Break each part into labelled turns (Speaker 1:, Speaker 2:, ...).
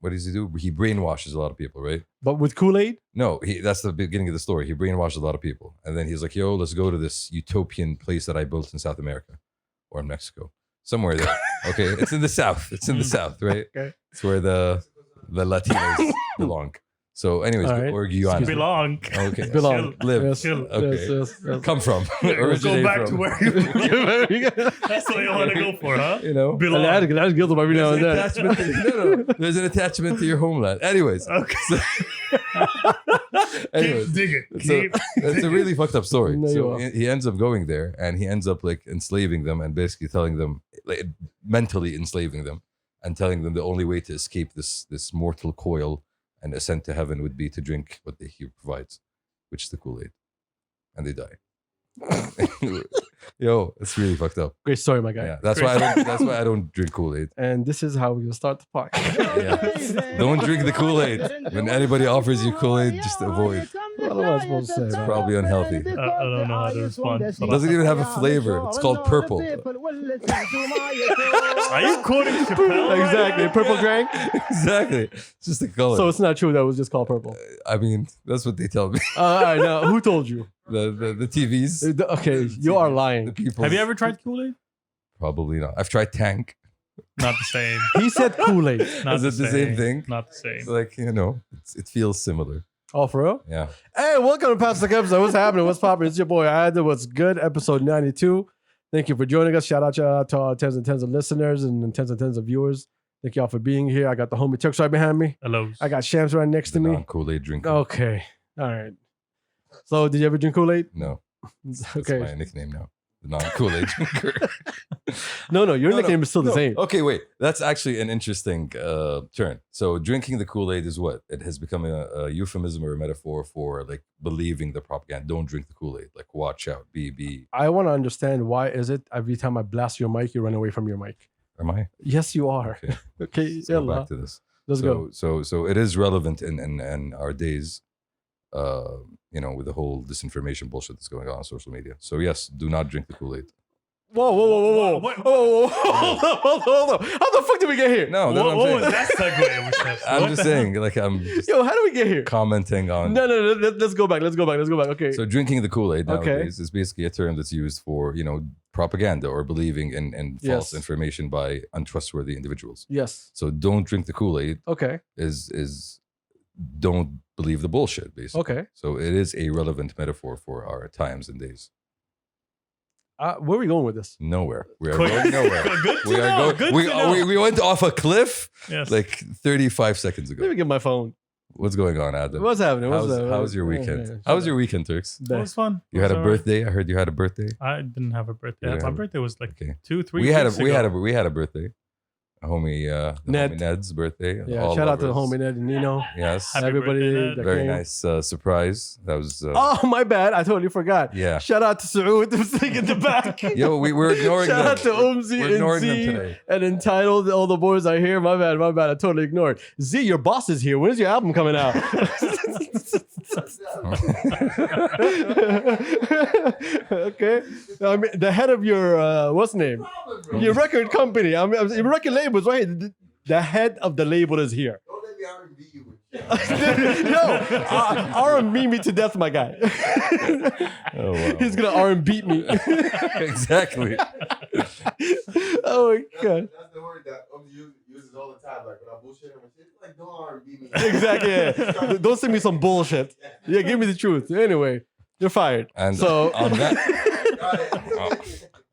Speaker 1: what does he do? He brainwashes a lot of people, right?
Speaker 2: But with Kool-Aid?
Speaker 1: No, that's the beginning of the story. He brainwashed a lot of people. And then he's like, yo, let's go to this utopian place that I built in South America or in Mexico. Somewhere there. Okay. It's in the South. It's in the South, right?
Speaker 2: Okay.
Speaker 1: It's where the Latinos belong. So anyways,
Speaker 2: All right.
Speaker 1: or Guyana.
Speaker 3: Belong.
Speaker 1: Okay.
Speaker 2: Belong.
Speaker 1: Live.
Speaker 2: Yes,
Speaker 3: Chill.
Speaker 1: Okay.
Speaker 2: yes.
Speaker 1: Come from.
Speaker 3: Go
Speaker 1: Originate
Speaker 3: back
Speaker 1: from.
Speaker 3: to where you That's what you want to go for, huh?
Speaker 1: You know?
Speaker 3: Belong.
Speaker 2: That's guilty every now and then.
Speaker 1: Attachment no. There's an attachment to your homeland. Anyways.
Speaker 3: Okay.
Speaker 1: Anyways.
Speaker 3: Dig it.
Speaker 1: So it's a really fucked up story.
Speaker 2: No, you
Speaker 1: So
Speaker 2: are.
Speaker 1: he ends up going there and he ends up like enslaving them and basically telling them, like mentally enslaving them and telling them the only way to escape this mortal coil and ascend to heaven would be to drink what he provides, which is the Kool-Aid. And they die. Yo, it's really fucked up.
Speaker 2: Great story, my guy.
Speaker 1: Yeah, that's why I don't drink Kool-Aid.
Speaker 2: And this is how we will start the podcast.
Speaker 1: Yeah. Don't drink the Kool-Aid. When anybody offers you Kool-Aid, just avoid.
Speaker 2: What am I supposed to say,
Speaker 1: It's
Speaker 2: man?
Speaker 1: probably unhealthy.
Speaker 3: I don't know how to respond.
Speaker 1: It doesn't even have a flavor. It's called purple.
Speaker 3: Are you quoting Chappelle?
Speaker 2: Exactly. Purple drink.
Speaker 1: Exactly. It's just the color.
Speaker 2: So it's not true that it was just called purple.
Speaker 1: I mean, that's what they tell me.
Speaker 2: All right, now who told you?
Speaker 1: The TVs.
Speaker 2: Okay, you are
Speaker 1: The
Speaker 2: lying.
Speaker 1: people.
Speaker 3: Have you ever tried Kool-Aid?
Speaker 1: Probably not. I've tried Tank.
Speaker 3: Not the same.
Speaker 2: He said Kool-Aid.
Speaker 3: Not
Speaker 1: Is it the same thing?
Speaker 3: Not the same.
Speaker 1: It's like, it feels similar.
Speaker 2: Oh, for real?
Speaker 1: Yeah.
Speaker 2: Hey, welcome to Past the Kabsa. What's happening? What's popping? It's your boy Adil. What's good? Episode 92. Thank you for joining us. Shout out to our tens and tens of listeners and tens of viewers. Thank y'all for being here. I got the homie Turks right behind me.
Speaker 3: Hello.
Speaker 2: I got Shams right next to me.
Speaker 1: Non-Kool-Aid drinker.
Speaker 2: Okay. All right. So, did you ever drink Kool-Aid?
Speaker 1: No. That's
Speaker 2: Okay.
Speaker 1: my nickname now. The non-Kool-Aid drinker.
Speaker 2: No, your nickname is still the
Speaker 1: No.
Speaker 2: same.
Speaker 1: Okay, wait. That's actually an interesting turn. So drinking the Kool-Aid is what? It has become a euphemism or a metaphor for like believing the propaganda. Don't drink the Kool-Aid. Like watch out. Be.
Speaker 2: I want to understand why is it every time I blast your mic, you run away from your mic?
Speaker 1: Am I?
Speaker 2: Yes, you are.
Speaker 1: Okay.
Speaker 2: Okay,
Speaker 1: Let's go
Speaker 2: yalla.
Speaker 1: back to this.
Speaker 2: Let's go.
Speaker 1: So it is relevant in our days, with the whole disinformation bullshit that's going on social media. So yes, do not drink the Kool-Aid.
Speaker 2: Whoa.
Speaker 3: What?
Speaker 2: Hold on. How the fuck did we get here?
Speaker 1: No, that's
Speaker 3: What
Speaker 1: what
Speaker 3: was
Speaker 1: I'm
Speaker 3: that segue?
Speaker 1: I'm just saying, like I'm just
Speaker 2: Yo, how do we get here?
Speaker 1: commenting on.
Speaker 2: No. Let's go back. Okay.
Speaker 1: So drinking the Kool-Aid
Speaker 2: Okay.
Speaker 1: nowadays is basically a term that's used for, propaganda or believing in false
Speaker 2: Yes.
Speaker 1: information by untrustworthy individuals.
Speaker 2: Yes.
Speaker 1: So don't drink the Kool-Aid
Speaker 2: Okay.
Speaker 1: is don't believe the bullshit, basically.
Speaker 2: Okay.
Speaker 1: So it is a relevant metaphor for our times and days.
Speaker 2: Where are we going with this?
Speaker 1: Nowhere. We are
Speaker 3: Quick.
Speaker 1: going nowhere.
Speaker 3: Good to
Speaker 1: We are
Speaker 3: know.
Speaker 1: going.
Speaker 3: Good
Speaker 1: We,
Speaker 3: to know.
Speaker 1: we went off a cliff
Speaker 3: Yes.
Speaker 1: like 35 seconds
Speaker 2: Let me
Speaker 1: ago.
Speaker 2: get my phone.
Speaker 1: What's going on, Adam?
Speaker 2: What's happening?
Speaker 1: How's your weekend? How was your weekend, Turks?
Speaker 3: It was fun.
Speaker 1: You had
Speaker 3: It
Speaker 1: a
Speaker 3: was all right.
Speaker 1: birthday. I heard you had a birthday.
Speaker 3: I didn't have a birthday.
Speaker 1: You didn't
Speaker 3: My
Speaker 1: have a-
Speaker 3: birthday was like
Speaker 1: Okay.
Speaker 3: 2-3
Speaker 1: We had
Speaker 3: weeks ago.
Speaker 1: we had a birthday. A homie,
Speaker 2: Ned.
Speaker 1: homie Ned's birthday.
Speaker 2: Yeah,
Speaker 1: All
Speaker 2: shout out to the
Speaker 1: lovers.
Speaker 2: homie Ned and Nino.
Speaker 1: Yes,
Speaker 3: Happy
Speaker 2: Everybody
Speaker 3: birthday, Ned.
Speaker 2: that
Speaker 1: very
Speaker 2: came.
Speaker 1: nice surprise. That was
Speaker 2: Oh, my bad. I totally forgot.
Speaker 1: yeah.
Speaker 2: Shout out to Saoud who's sitting in the back.
Speaker 1: Yo, we're ignoring
Speaker 2: Shout
Speaker 1: them.
Speaker 2: out to Umzi
Speaker 1: We're
Speaker 2: and
Speaker 1: ignoring them
Speaker 2: Z
Speaker 1: today.
Speaker 2: and Entitled. All the boys are here. My bad. I totally ignored. Z, your boss is here. When's your album coming out? Okay. I mean, the head of your, what's the name? Your record company. Your record label is right here. The head of the label is here.
Speaker 4: Don't let me R&B you with
Speaker 2: Yo, R&B me to death, my guy.
Speaker 1: Oh, wow.
Speaker 2: He's gonna R&B me.
Speaker 1: Exactly.
Speaker 2: Oh my god.
Speaker 4: That's the word that uses all the time. Like when I bullshit him and shit, like don't R&B me.
Speaker 2: Exactly. Yeah. Don't send me some bullshit. Yeah, give me the truth. Anyway, you're fired.
Speaker 1: And
Speaker 2: So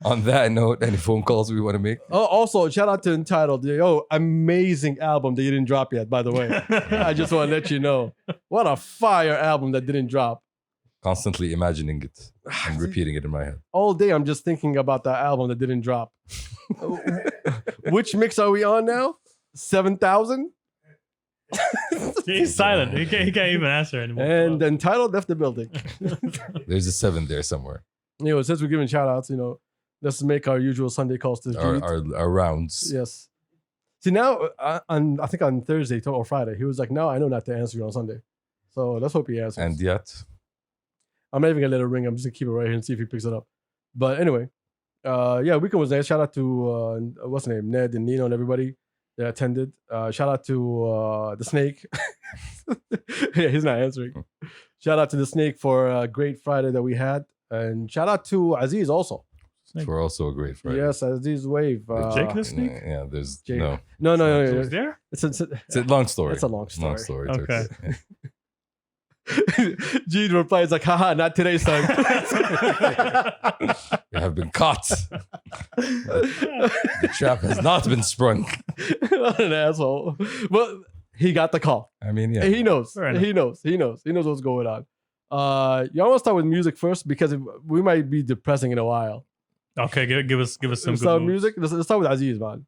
Speaker 1: on that note, any phone calls we want to make?
Speaker 2: oh, also shout out to Entitled. Yo, amazing album that you didn't drop yet, by the way. I just want to let you know. What a fire album that didn't drop.
Speaker 1: Constantly imagining it and repeating it in my head.
Speaker 2: All day I'm just thinking about that album that didn't drop. Which mix are we on now? 7,000?
Speaker 3: He's silent. He can't even answer anymore.
Speaker 2: And Entitled left the building.
Speaker 1: There's a 7 there somewhere.
Speaker 2: Since we're giving shout outs, let's make our usual Sunday calls to the street.
Speaker 1: Our rounds.
Speaker 2: Yes. See, now, I think on Thursday or Friday, he was like, no, I know not to answer you on Sunday. So let's hope he answers.
Speaker 1: And yet,
Speaker 2: I'm not even going to let it ring. I'm just going to keep it right here and see if he picks it up. But anyway, weekend was nice. Shout out to, what's the name? Ned and Nino and everybody. that attended. Shout out to the Snake. Yeah, he's not answering. Shout out to the Snake for a great Friday that we had, and shout out to Aziz also.
Speaker 1: For also a great Friday.
Speaker 2: Yes, Aziz.wav.
Speaker 3: Jake the Snake?
Speaker 1: Yeah, there's
Speaker 2: Jake.
Speaker 1: no.
Speaker 2: No.
Speaker 3: He was there?
Speaker 2: It's
Speaker 1: It's a long story.
Speaker 2: It's a long story.
Speaker 1: Long story.
Speaker 3: Okay.
Speaker 1: Yeah.
Speaker 2: Gene replies like, haha, not today, son.
Speaker 1: You have been caught. The trap has not been sprung.
Speaker 2: What an asshole. But he got the call.
Speaker 1: I mean, yeah.
Speaker 2: He knows.
Speaker 3: Fair enough.
Speaker 2: He knows. He knows what's going on. Y'all want to start with music first because we might be depressing in a while.
Speaker 3: Okay, give us some
Speaker 2: Let's
Speaker 3: good
Speaker 2: start with
Speaker 3: moves.
Speaker 2: music. Let's start with Aziz, man.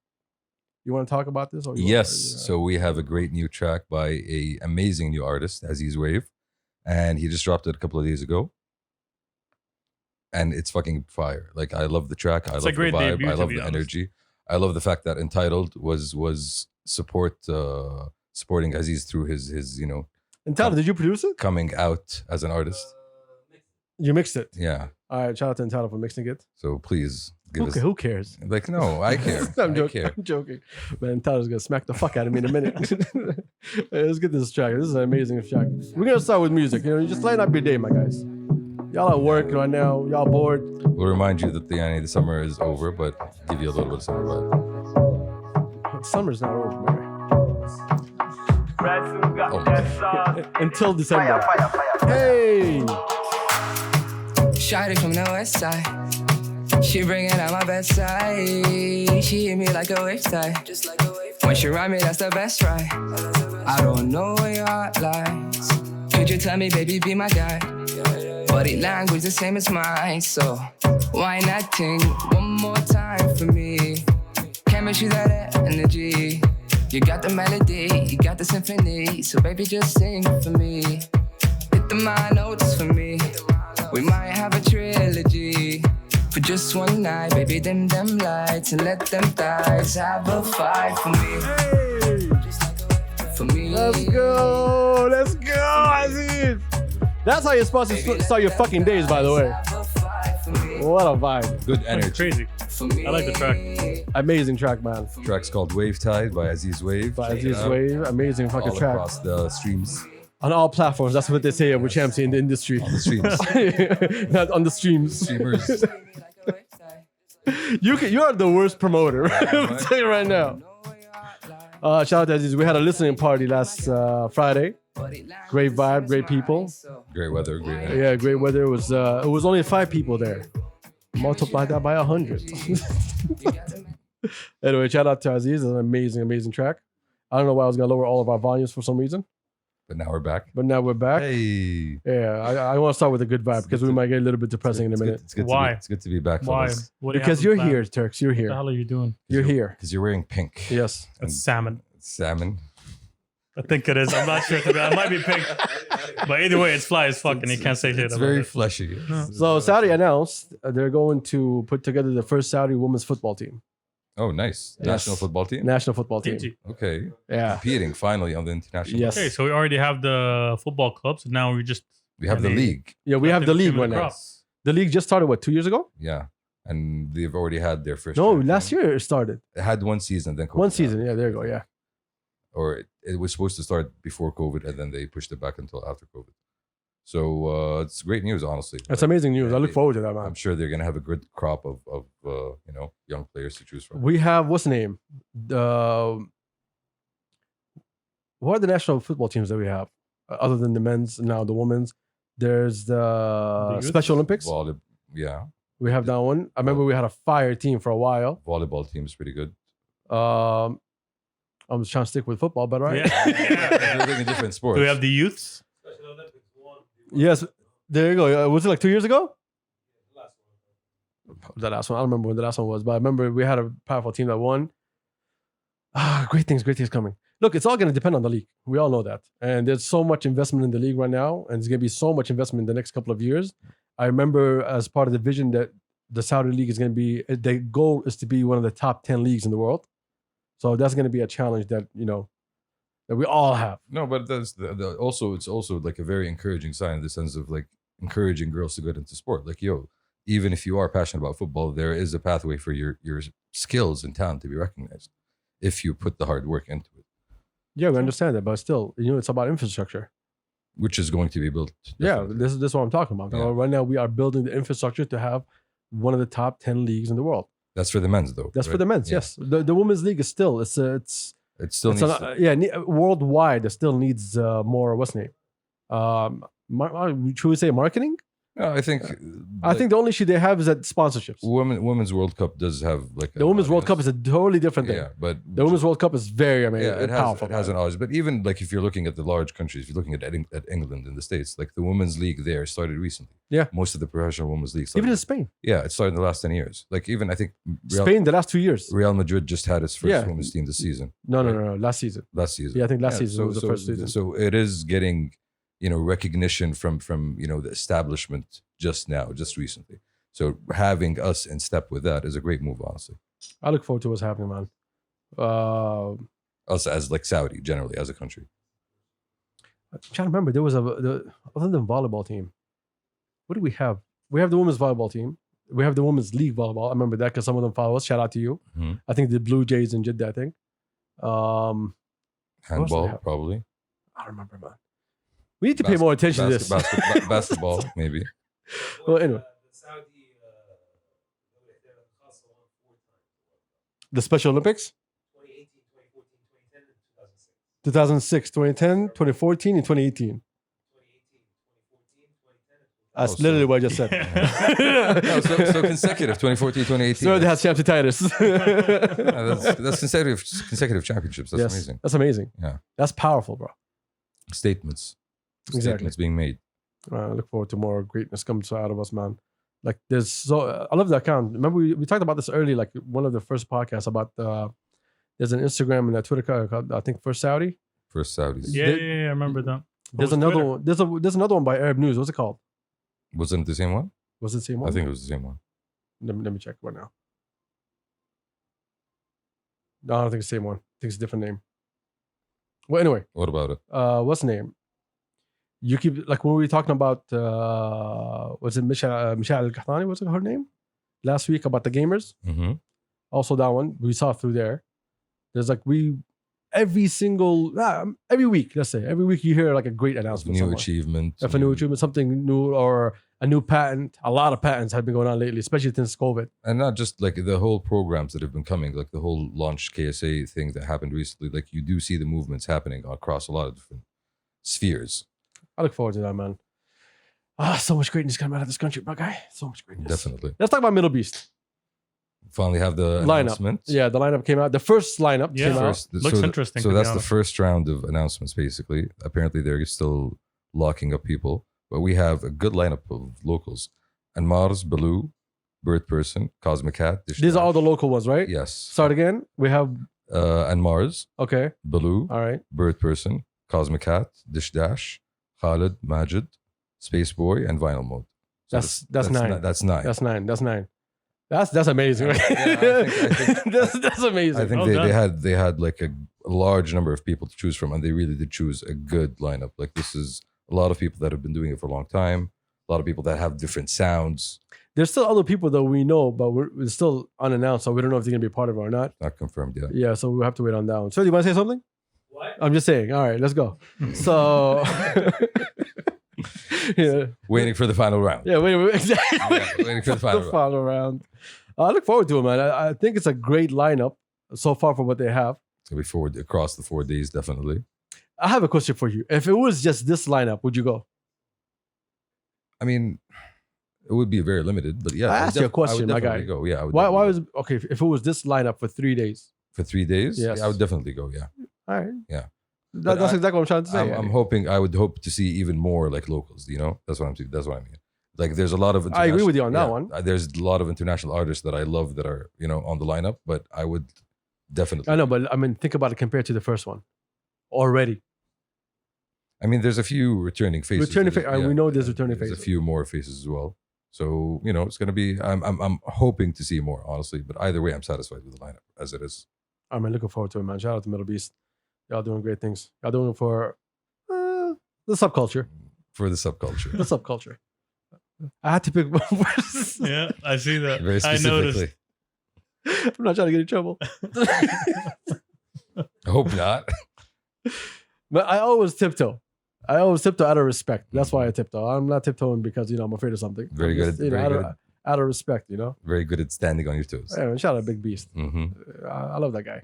Speaker 2: You want to talk about this? Or you
Speaker 1: Yes.
Speaker 2: Want
Speaker 1: So we have a great new track by a amazing new artist, aziz.wav, and he just dropped it a couple of days ago. And it's fucking fire. Like I love the track. I
Speaker 3: It's a
Speaker 1: love the
Speaker 3: great
Speaker 1: vibe.
Speaker 3: debut,
Speaker 1: I
Speaker 3: to
Speaker 1: love
Speaker 3: be
Speaker 1: the
Speaker 3: honest.
Speaker 1: energy. I love the fact that Entitled was supporting Aziz through his
Speaker 2: and Tyler, did you produce it?
Speaker 1: coming out as an artist.
Speaker 2: You mixed it.
Speaker 1: Yeah.
Speaker 2: All right. Shout out to Tyler for mixing it.
Speaker 1: So please give
Speaker 2: Okay,
Speaker 1: us
Speaker 2: who cares?
Speaker 1: like no, I care.
Speaker 2: I'm
Speaker 1: I
Speaker 2: joking.
Speaker 1: care.
Speaker 2: I'm joking. Man, Tyler's gonna smack the fuck out of me in a minute. Hey, let's get this track. This is an amazing track. We're gonna start with music. You know, you just lighten up your day, my guys. Y'all at work right now. Y'all bored.
Speaker 1: We'll remind you that the summer is over, but give you a little bit of summer vibe.
Speaker 2: Summer's not over, man.
Speaker 1: Oh my.
Speaker 2: Until December. Hey.
Speaker 5: Shot it from the west side. She bringing out my bedside. She hit me like a wave tide. When she ride me, that's the best ride. I don't know where your heart lies. Could you tell me, baby, be my guy? Body language the same as mine. So why not ting one more time for me? Chemistry, that energy. You got the melody, you got the symphony. So baby, just sing for me. Hit the my notes for me. We might have a trilogy for just one night, baby. Dim them lights and let them thighs have a fight for me.
Speaker 2: Hey.
Speaker 5: For me.
Speaker 2: Let's go. Let's go, Aziz. That's how you're supposed to start your fucking days, by the way. What a vibe.
Speaker 1: Good
Speaker 3: That's
Speaker 1: energy.
Speaker 3: crazy. I like the track.
Speaker 2: Amazing track, man.
Speaker 1: Track's called Wave Tide by Aziz.wav.
Speaker 2: By
Speaker 1: Check it
Speaker 2: Aziz
Speaker 1: out.
Speaker 2: Wave. Amazing fucking
Speaker 1: All
Speaker 2: track.
Speaker 1: across the streams.
Speaker 2: On all platforms. That's what they say with champs in the industry.
Speaker 1: On the streams.
Speaker 2: Not on the streams.
Speaker 1: Streamers.
Speaker 2: You are the worst promoter. I'm telling you right now. Shout out to Aziz. We had a listening party last Friday. Great vibe, great people.
Speaker 1: Great weather, great energy.
Speaker 2: Yeah, great weather. It was only 5 people there. Multiply that by 100. Anyway, shout out to Aziz. It's an amazing track. I don't know why I was gonna lower all of our volumes for some reason,
Speaker 1: But now we're back.
Speaker 2: but now we're back.
Speaker 1: Hey.
Speaker 2: Yeah, I want to start with a good vibe because we might get a little bit depressing in a
Speaker 1: It's good-
Speaker 2: minute.
Speaker 1: It's good
Speaker 3: Why?
Speaker 1: It's good to be back.
Speaker 3: Why?
Speaker 1: fellas.
Speaker 3: What do you
Speaker 2: Because
Speaker 3: have
Speaker 2: you're
Speaker 3: in plan?
Speaker 2: here, Turks. You're
Speaker 3: What the
Speaker 2: here.
Speaker 3: hell are you doing?
Speaker 2: You're here.
Speaker 1: Because you're wearing pink.
Speaker 2: Yes.
Speaker 3: That's salmon.
Speaker 1: Salmon.
Speaker 3: I think it is. I'm not sure. It might be pink. But either way, it's fly as fuck and you can't say shit
Speaker 1: It's
Speaker 3: about
Speaker 1: very
Speaker 3: it.
Speaker 1: fleshy.
Speaker 2: So Saudi announced they're going to put together the first Saudi women's football team,
Speaker 1: Oh, nice.
Speaker 2: Yes.
Speaker 1: National football team.
Speaker 2: national football team.
Speaker 3: TG.
Speaker 1: Okay.
Speaker 2: Yeah.
Speaker 1: Competing finally on the international.
Speaker 2: Yes.
Speaker 3: Okay, so we already have the football clubs. Now we just
Speaker 1: We have the
Speaker 3: And they-
Speaker 1: league.
Speaker 2: Yeah, we have the league
Speaker 3: Cream
Speaker 2: right
Speaker 3: of the
Speaker 2: now.
Speaker 3: crop.
Speaker 2: The league just started, what, 2 years ago?
Speaker 1: Yeah. And they've already had their first.
Speaker 2: No,
Speaker 1: champion.
Speaker 2: last year it started.
Speaker 1: It had one season, then COVID
Speaker 2: One
Speaker 1: happened.
Speaker 2: season. Yeah, there you go. Yeah.
Speaker 1: Or it was supposed to start before COVID, and then they pushed it back until after COVID. So it's great news, honestly.
Speaker 2: That's
Speaker 1: Like,
Speaker 2: amazing news. I look
Speaker 1: they-
Speaker 2: forward to that, man.
Speaker 1: I'm sure they're gonna have a good crop of young players to choose from.
Speaker 2: We have, what's the name? What are the national football teams that we have? Other than the men's, now the women's. There's the
Speaker 3: youth?
Speaker 2: Special Olympics.
Speaker 1: Yeah,
Speaker 2: We have that one. I remember we had a fire team for a while.
Speaker 1: volleyball team is pretty good.
Speaker 2: I'm just trying to stick with football, but right.
Speaker 3: Yeah.
Speaker 1: They're doing a different sport.
Speaker 3: Do we have the youths?
Speaker 2: Yes, there you go. Was it like 2 years ago? The last one. I don't remember when the last one was, but I remember we had a powerful team that won. Great things coming. Look, it's all going to depend on the league. We all know that. And there's so much investment in the league right now, and there's going to be so much investment in the next couple of years. I remember as part of the vision that the Saudi League is going to be, the goal is to be one of the top 10 leagues in the world. So that's going to be a challenge that, that we all have.
Speaker 1: No, but that's it's also like a very encouraging sign in the sense of like encouraging girls to get into sport. Like, even if you are passionate about football, there is a pathway for your skills and talent to be recognized. if you put the hard work into it,
Speaker 2: Yeah, we understand that, but still, it's about infrastructure.
Speaker 1: which is going to be built.
Speaker 2: Yeah,
Speaker 1: definitely.
Speaker 2: this is what I'm talking about.
Speaker 1: Yeah.
Speaker 2: Right now, we are building the infrastructure to have one of the top 10 leagues in the world.
Speaker 1: That's for the men's, though.
Speaker 2: That's for
Speaker 1: right?
Speaker 2: the men's.
Speaker 1: Yeah.
Speaker 2: Yes, the women's league is still
Speaker 1: It still
Speaker 2: it's
Speaker 1: needs.
Speaker 2: worldwide. It still needs more. What's the name? Should we say marketing?
Speaker 1: No, I think.
Speaker 2: I think the only issue they have is that sponsorships.
Speaker 1: Women's World Cup does have like
Speaker 2: The Women's World Cup is a totally different thing.
Speaker 1: yeah, but
Speaker 2: The Women's World Cup is very amazing.
Speaker 1: yeah, it has
Speaker 2: powerful.
Speaker 1: it has an odds. But even like if you're looking at the large countries, if you're looking at England and the States, like the women's league there started recently.
Speaker 2: Yeah.
Speaker 1: Most of the professional women's league started.
Speaker 2: Even in Spain,
Speaker 1: Yeah, it started in the last 10 years. Like even I think
Speaker 2: Spain the last 2 years.
Speaker 1: Real Madrid just had its first
Speaker 2: Yeah.
Speaker 1: women's team this season.
Speaker 2: No, last season.
Speaker 1: Last season.
Speaker 2: Yeah, I think last season was the first season.
Speaker 1: So it is getting, recognition from the establishment just now, just recently. So having us in step with that is a great move, honestly.
Speaker 2: I look forward to what's happening, man.
Speaker 1: Us as like Saudi generally as a country.
Speaker 2: I'm trying to remember. There was other than volleyball team. What do we have? We have the women's volleyball team. We have the women's league volleyball. I remember that because some of them follow us. Shout out to you.
Speaker 1: Mhm.
Speaker 2: I think the Blue Jays in Jeddah. I think.
Speaker 1: Handball
Speaker 2: have?
Speaker 1: probably.
Speaker 2: I don't remember, man. We need to pay more attention to this.
Speaker 1: Basketball maybe.
Speaker 2: Well, anyway, the Special Olympics. 2006, 2010, 2014, and 2018. That's
Speaker 1: so-
Speaker 2: literally what I just said.
Speaker 1: No, so consecutive 2014, 2018.
Speaker 2: So they have championitis.
Speaker 1: Yeah, that's consecutive championships. That's
Speaker 2: Yes,
Speaker 1: amazing.
Speaker 2: That's amazing.
Speaker 1: Yeah.
Speaker 2: That's powerful, bro.
Speaker 1: Statements
Speaker 2: Exactly.
Speaker 1: being made.
Speaker 2: I look forward to more greatness comes out of us, man. Like I love that account. Remember we talked about this early, like one of the first podcasts about there's an Instagram and a Twitter account called, I think, First Saudi.
Speaker 1: First Saudis.
Speaker 3: Yeah, I remember that.
Speaker 2: There's
Speaker 3: was
Speaker 2: another
Speaker 3: Twitter?
Speaker 2: one. There's another one by Arab News. What's it called?
Speaker 1: Wasn't it the same one?
Speaker 2: Was it the same one?
Speaker 1: I think it was the same one.
Speaker 2: Let me check right now. No, I don't think it's the same one. I think it's a different name. Well, anyway,
Speaker 1: What about it?
Speaker 2: what's the name? You keep like when we were talking about was it Michelle Al-Qahtani? What's her name? Last week about the gamers.
Speaker 1: Mm-hmm.
Speaker 2: Also that one we saw through there. There's like every week, let's say every week you hear like a great announcement.
Speaker 1: New
Speaker 2: somewhere.
Speaker 1: achievement.
Speaker 2: If a new achievement, something new or a new patent. A lot of patents have been going on lately, especially since COVID.
Speaker 1: And not just like the whole programs that have been coming, like the whole launch KSA thing that happened recently. Like you do see the movements happening across a lot of different spheres.
Speaker 2: I look forward to that, man. So much greatness coming out of this country, bro, guy. So much greatness.
Speaker 1: Definitely.
Speaker 2: Let's talk about Middle Beast.
Speaker 1: Finally have the
Speaker 2: Lineup.
Speaker 1: announcement.
Speaker 2: Yeah, the lineup came out. The first lineup
Speaker 3: Yeah.
Speaker 2: came out.
Speaker 3: Looks interesting,
Speaker 1: So
Speaker 3: to be
Speaker 1: that's the
Speaker 3: honest.
Speaker 1: first round of announcements, basically. Apparently, they're still locking up people, but we have a good lineup of locals: Anmar's, Baloo, Bird Person, Cosmic Cat.
Speaker 2: These are all the local ones, right?
Speaker 1: Yes.
Speaker 2: Start again. We have
Speaker 1: Anmar's,
Speaker 2: okay.
Speaker 1: Baloo,
Speaker 2: All right.
Speaker 1: Bird Person, Cosmic Cat, Dish Dash, Khalid, Majid, Space Boy, and Vinyl Mode. So
Speaker 2: That's nine.
Speaker 1: That's nine.
Speaker 2: That's nine. That's amazing. Right?
Speaker 1: Yeah, I think-
Speaker 2: that's amazing.
Speaker 1: I think
Speaker 3: Well
Speaker 1: they had like a large number of people to choose from, and they really did choose a good lineup. Like this is a lot of people that have been doing it for a long time. A lot of people that have different sounds.
Speaker 2: There's still other people that we know, but we're still unannounced, so we don't know if they're gonna be a part of it or not.
Speaker 1: Not confirmed yet.
Speaker 2: Yeah, so we'll have to wait on that one. So, do you want to say something?
Speaker 6: What?
Speaker 2: I'm just saying. All right, let's go. So, yeah,
Speaker 1: Waiting for the final round.
Speaker 2: yeah, wait, exactly.
Speaker 1: Yeah, waiting for the final round.
Speaker 2: round. I look forward to it, man. I think it's a great lineup so far for what they have.
Speaker 1: So we forward across the 4 days, definitely.
Speaker 2: I have a question for you. If it was just this lineup, would you go?
Speaker 1: I mean, it would be very limited, but yeah.
Speaker 2: I asked you a
Speaker 1: I would
Speaker 2: question, my
Speaker 1: definitely
Speaker 2: guy.
Speaker 1: Go. Yeah. I would
Speaker 2: Why
Speaker 1: definitely
Speaker 2: was
Speaker 1: go.
Speaker 2: okay? If it was this lineup for 3 days,
Speaker 1: for 3 days?
Speaker 2: Yes.
Speaker 1: Yeah, I would definitely go. Yeah.
Speaker 2: all right.
Speaker 1: Yeah.
Speaker 2: That's
Speaker 1: But
Speaker 2: exactly what I'm trying to say.
Speaker 1: I'm hoping. I would hope to see even more like locals. That's what I'm. That's what I mean. Like there's a lot of.
Speaker 2: I agree with you on that
Speaker 1: yeah,
Speaker 2: one.
Speaker 1: There's a lot of international artists that I love that are on the lineup, but I would definitely.
Speaker 2: I know, but I mean, think about it compared to the first one. Already,
Speaker 1: I mean, there's a few returning faces.
Speaker 2: we know there's returning
Speaker 1: There's
Speaker 2: faces.
Speaker 1: a few more faces as well. So it's gonna be. I'm hoping to see more, honestly. But either way, I'm satisfied with the lineup as it is.
Speaker 2: I'm looking forward to it, man. Shout out to Middle Beast. Y'all doing great things. Y'all doing it for the subculture.
Speaker 1: For the subculture,
Speaker 2: The subculture. I had to pick one verse.
Speaker 3: Yeah, I see that.
Speaker 1: very
Speaker 3: I noticed.
Speaker 1: specifically.
Speaker 2: I'm not trying to get in trouble.
Speaker 1: I hope not.
Speaker 2: But I always tiptoe. I always tiptoe out of respect. That's why I tiptoe. I'm not tiptoeing because I'm afraid of something.
Speaker 1: Very
Speaker 2: I'm
Speaker 1: good.
Speaker 2: just,
Speaker 1: Very good.
Speaker 2: out of respect,
Speaker 1: Very good at standing on your toes.
Speaker 2: Hey, man, shout out Big Beast.
Speaker 1: Hmm.
Speaker 2: I love that guy.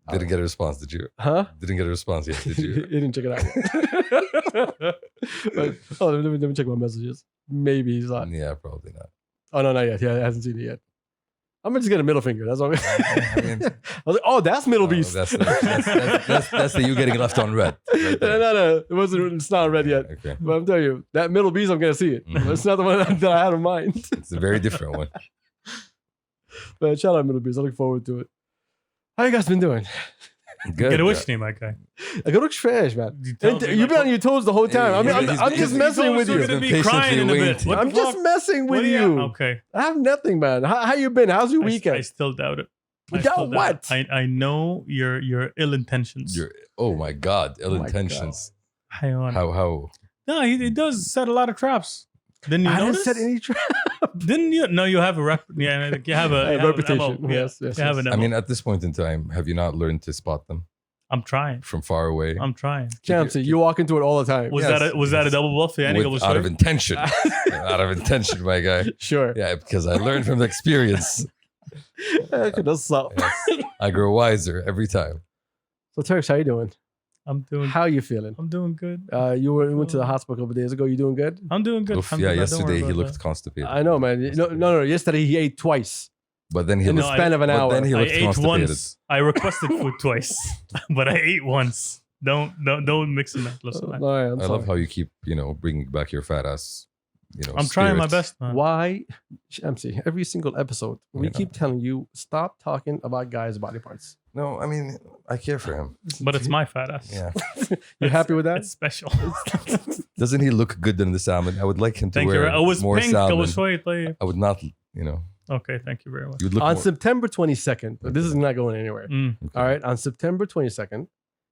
Speaker 1: Didn't get a response, did you?
Speaker 2: Huh?
Speaker 1: Didn't get a response yet, did
Speaker 2: He
Speaker 1: you?
Speaker 2: didn't check it out. But, let me check my messages. Maybe he's not.
Speaker 1: Yeah, probably not.
Speaker 2: Oh no, not yet. Yeah, he hasn't seen it yet. I'm gonna just get a middle finger. That's all.
Speaker 1: I mean-
Speaker 2: I was like, oh, that's middle
Speaker 1: Oh,
Speaker 2: beast.
Speaker 1: that's the you getting left on red. Right there.
Speaker 2: no, it wasn't. It's not red yet.
Speaker 1: Okay.
Speaker 2: But I'm telling you, that middle beast, I'm gonna see it.
Speaker 1: Mhm.
Speaker 2: It's not the one that I had in mind.
Speaker 1: It's a very different one.
Speaker 2: But shout out middle beast. I look forward to it. How you guys been doing?
Speaker 1: Good.
Speaker 3: Get a wish name, my guy.
Speaker 2: I go look fresh, man.
Speaker 3: You tell me,
Speaker 2: You've been on your toes the whole time. I mean,
Speaker 1: He's-
Speaker 2: I'm just
Speaker 1: he's-
Speaker 2: messing with
Speaker 3: You're
Speaker 2: you.
Speaker 3: gonna be
Speaker 1: Patiently
Speaker 3: crying in a bit.
Speaker 1: waiting.
Speaker 3: What
Speaker 2: I'm
Speaker 3: the
Speaker 2: just
Speaker 3: fuck?
Speaker 2: messing
Speaker 3: What
Speaker 2: with
Speaker 3: do
Speaker 2: you.
Speaker 3: Okay.
Speaker 2: I have nothing, man. How you been? How's your
Speaker 3: I
Speaker 2: weekend?
Speaker 3: still doubt it. I
Speaker 2: Doubt
Speaker 3: still
Speaker 2: what?
Speaker 3: it. I know your ill intentions.
Speaker 1: Oh my God, ill
Speaker 2: Oh my
Speaker 1: intentions.
Speaker 3: Hang on.
Speaker 1: How?
Speaker 3: No, he does set a lot of traps. Didn't you
Speaker 2: I didn't
Speaker 3: notice?
Speaker 2: set any trap.
Speaker 3: Didn't you? No, you have a rep. Yeah, like you have a, you have an
Speaker 2: reputation.
Speaker 3: MO. Yeah,
Speaker 2: Yes, yes,
Speaker 3: you have
Speaker 2: yes.
Speaker 3: an
Speaker 1: I
Speaker 3: MO.
Speaker 1: mean, at this point in time, have you not learned to spot them
Speaker 3: I'm trying.
Speaker 1: from far away?
Speaker 3: I'm trying.
Speaker 2: Champsy, you walk into it all the time.
Speaker 3: Was
Speaker 1: Yes.
Speaker 3: that a double bluff? Yeah,
Speaker 1: With, out of intention. Out of intention, my guy.
Speaker 2: Sure.
Speaker 1: Yeah, because I learned from the experience.
Speaker 2: That's up.
Speaker 1: Yes. I grow wiser every time.
Speaker 2: So Turks, how you doing?
Speaker 3: I'm doing.
Speaker 2: How you feeling?
Speaker 3: I'm doing good.
Speaker 2: You went to the hospital a couple days ago. You doing good?
Speaker 3: I'm doing good.
Speaker 1: Oof, yeah,
Speaker 3: Alhamdulillah, don't worry
Speaker 1: yesterday he
Speaker 3: about
Speaker 1: looked
Speaker 3: that.
Speaker 1: constipated.
Speaker 2: I know, man. No. Yesterday he ate twice
Speaker 1: But then he
Speaker 2: in the
Speaker 1: looked.
Speaker 2: span of an
Speaker 1: but
Speaker 2: hour.
Speaker 1: then he
Speaker 3: I
Speaker 1: looked
Speaker 3: ate
Speaker 1: constipated.
Speaker 3: once. I requested food twice, but I ate once. Don't mix and match. Listen, man.
Speaker 2: All right, I'm
Speaker 1: I love
Speaker 2: sorry.
Speaker 1: how you keep, bringing back your fat ass.
Speaker 3: I'm trying my
Speaker 1: spirits.
Speaker 3: best, man.
Speaker 2: Why, Shamsi, every single episode, we
Speaker 1: You know.
Speaker 2: keep telling you, stop talking about guys' body parts.
Speaker 1: No, I mean, I care for him.
Speaker 3: But it's my fat ass.
Speaker 1: Yeah.
Speaker 2: You happy with that?
Speaker 3: It's special.
Speaker 1: Doesn't he look good in the salmon? I would like him to
Speaker 3: Thank you.
Speaker 1: wear
Speaker 3: I was
Speaker 1: more
Speaker 3: pink.
Speaker 1: salmon.
Speaker 3: I was white. Like,
Speaker 1: I would not,
Speaker 3: okay, thank you very much.
Speaker 1: you would look
Speaker 2: On
Speaker 1: more.
Speaker 2: September 22nd, this is not going anywhere.
Speaker 3: Mm.
Speaker 2: All right, on September 22nd,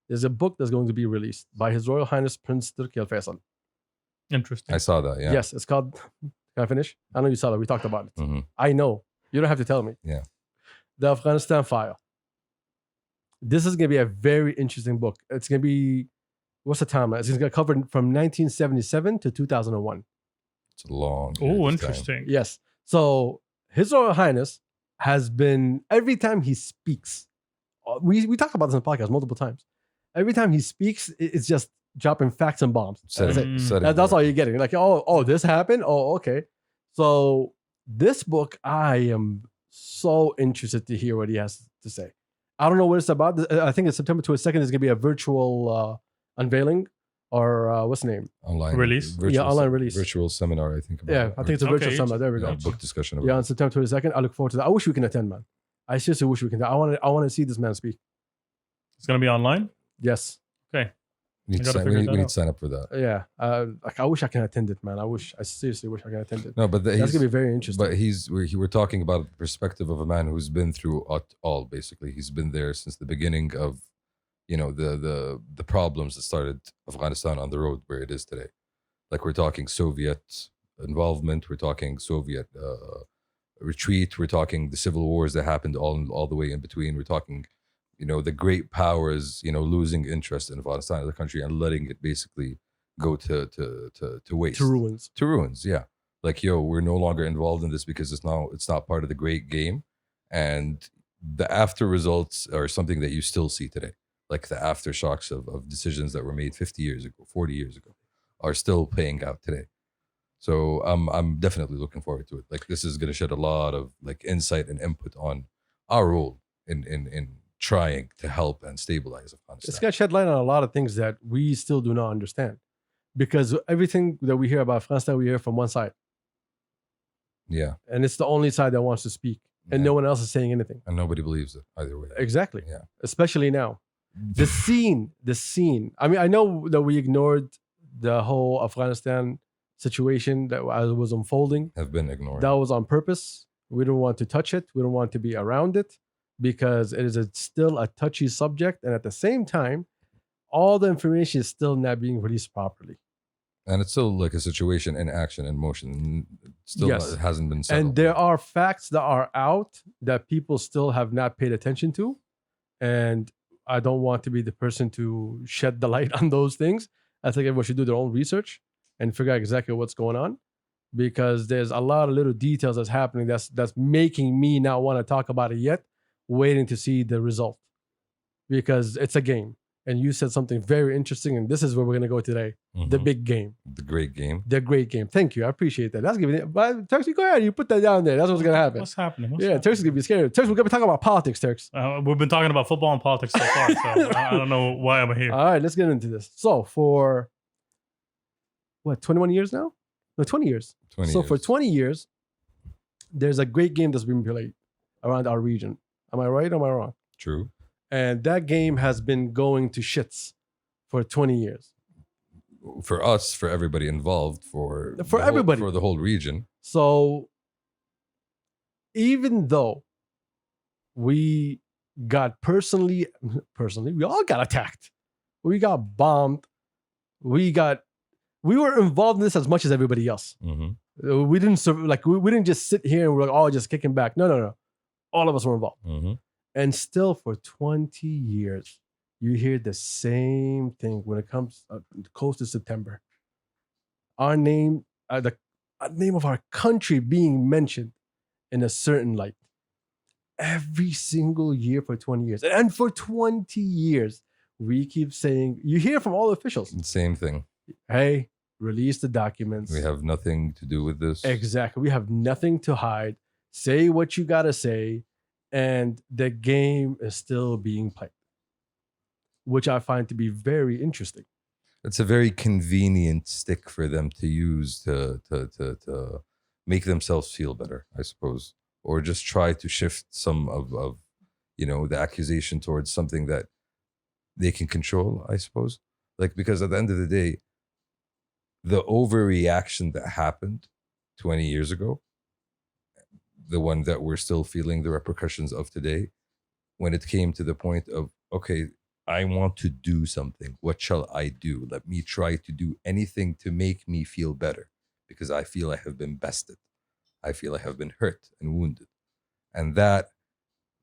Speaker 2: there's a book that's going to be released by His Royal Highness Prince Turki Al Faisal.
Speaker 3: Interesting.
Speaker 1: I saw that, yeah.
Speaker 2: Yes, it's called. Can I finish? I know you saw that. We talked about it.
Speaker 1: Mhm.
Speaker 2: I know. You don't have to tell me.
Speaker 1: Yeah.
Speaker 2: The Afghanistan File. This is going to be a very interesting book. It's going to be, what's the timeline? It's going to cover from 1977 to 2001.
Speaker 1: It's a long. period
Speaker 3: Oh,
Speaker 1: of time.
Speaker 3: interesting.
Speaker 2: Yes. So His Royal Highness has been, every time he speaks, we talked about this on the podcast multiple times. Every time he speaks, it's just dropping facts and bombs. That's it. That's all you're getting. Like, oh, this happened. Oh, okay. So this book, I am so interested to hear what he has to say. I don't know what it's about. I think it's September 22nd. There's gonna be a virtual unveiling, or what's the name?
Speaker 1: Online
Speaker 3: Release?
Speaker 1: virtual
Speaker 2: Online release.
Speaker 1: Virtual seminar, I think. About
Speaker 2: Yeah,
Speaker 1: it.
Speaker 2: I think it's a virtual
Speaker 3: Okay.
Speaker 2: seminar. There we go.
Speaker 1: Yeah, book discussion about
Speaker 2: Yeah, on September 22nd. I look forward to that. I wish we can attend, man. I seriously wish we can. I want to see this man speak.
Speaker 3: It's gonna be online.
Speaker 2: Yes.
Speaker 1: We
Speaker 3: I
Speaker 1: need, to
Speaker 3: gotta
Speaker 1: sign,
Speaker 3: figure
Speaker 1: we
Speaker 3: that
Speaker 1: need
Speaker 3: out.
Speaker 1: to sign up for that.
Speaker 2: Yeah. Like I wish I can attend it, man. I seriously wish I can attend it.
Speaker 1: No, but
Speaker 2: That's gonna be very interesting.
Speaker 1: But we're talking about the perspective of a man who's been through it all. Basically, he's been there since the beginning of, the problems that started Afghanistan on the road where it is today. Like we're talking Soviet involvement, we're talking Soviet retreat, we're talking the civil wars that happened all the way in between. We're talking, the great powers, losing interest in Afghanistan as a country and letting it basically go to waste.
Speaker 2: To ruins.
Speaker 1: To ruins, yeah. Like, we're no longer involved in this because it's not part of the great game. And the after results are something that you still see today. Like the aftershocks of decisions that were made 50 years ago, 40 years ago are still playing out today. So I'm definitely looking forward to it. Like this is going to shed a lot of like insight and input on our role in trying to help and stabilize Afghanistan.
Speaker 2: It's going to shed light on a lot of things that we still do not understand. Because everything that we hear about Afghanistan, we hear from one side.
Speaker 1: Yeah.
Speaker 2: And it's the only side that wants to speak. And no one else is saying anything.
Speaker 1: And nobody believes it either way.
Speaker 2: Exactly.
Speaker 1: Yeah.
Speaker 2: Especially now. The scene. I mean, I know that we ignored the whole Afghanistan situation that was unfolding.
Speaker 1: Have been ignored.
Speaker 2: That was on purpose. We don't want to touch it. We don't want to be around it because it is still a touchy subject. And at the same time, all the information is still not being released properly.
Speaker 1: And it's still like a situation in action, in motion. Still
Speaker 2: Yes.
Speaker 1: it hasn't been settled.
Speaker 2: And there are facts that are out that people still have not paid attention to. And I don't want to be the person to shed the light on those things. I think everyone should do their own research and figure out exactly what's going on, because there's a lot of little details that's happening that's making me not want to talk about it yet, waiting to see the result, because it's a game. And you said something very interesting, and this is where we're gonna go today. The big game,
Speaker 1: the great game.
Speaker 2: the great game. Thank you, I appreciate that. That's giving it. But Turks, you go ahead, you put that down there. That's what's gonna happen.
Speaker 3: What's happening?
Speaker 2: Turks is gonna be scared. Turks, we're gonna be talking about politics. Turks.
Speaker 3: We've been talking about football and politics so far, so I don't know why I'm here.
Speaker 2: All right, let's get into this. So for what, 21 years now? No, 20 years.
Speaker 1: 20
Speaker 2: so
Speaker 1: years.
Speaker 2: for 20 years, there's a great game that's been played around our region. Am I right or am I wrong?
Speaker 1: True.
Speaker 2: And that game has been going to shits for 20 years.
Speaker 1: For us, for everybody involved, for the
Speaker 2: everybody.
Speaker 1: for the whole region.
Speaker 2: So even though we got personally, we all got attacked. We got bombed. We were involved in this as much as everybody else.
Speaker 1: Mm-hmm.
Speaker 2: We didn't we didn't just sit here and we're like, oh, just kicking back. No. All of us were involved.
Speaker 1: Mm-hmm.
Speaker 2: And still for 20 years, you hear the same thing when it comes close to September. Our name, the name of our country being mentioned in a certain light. Every single year for 20 years. And for 20 years, we keep saying, you hear from all officials,
Speaker 1: Same thing.
Speaker 2: hey, release the documents.
Speaker 1: We have nothing to do with this.
Speaker 2: Exactly. We have nothing to hide. Say what you got to say. And the game is still being played, which I find to be very interesting.
Speaker 1: It's a very convenient stick for them to use to make themselves feel better, I suppose, or just try to shift some of the accusation towards something that they can control, I suppose. Like, because at the end of the day, the overreaction that happened 20 years ago, the one that we're still feeling the repercussions of today, when it came to the point of, okay, I want to do something. What shall I do? Let me try to do anything to make me feel better, because I feel I have been bested. I feel I have been hurt and wounded. And that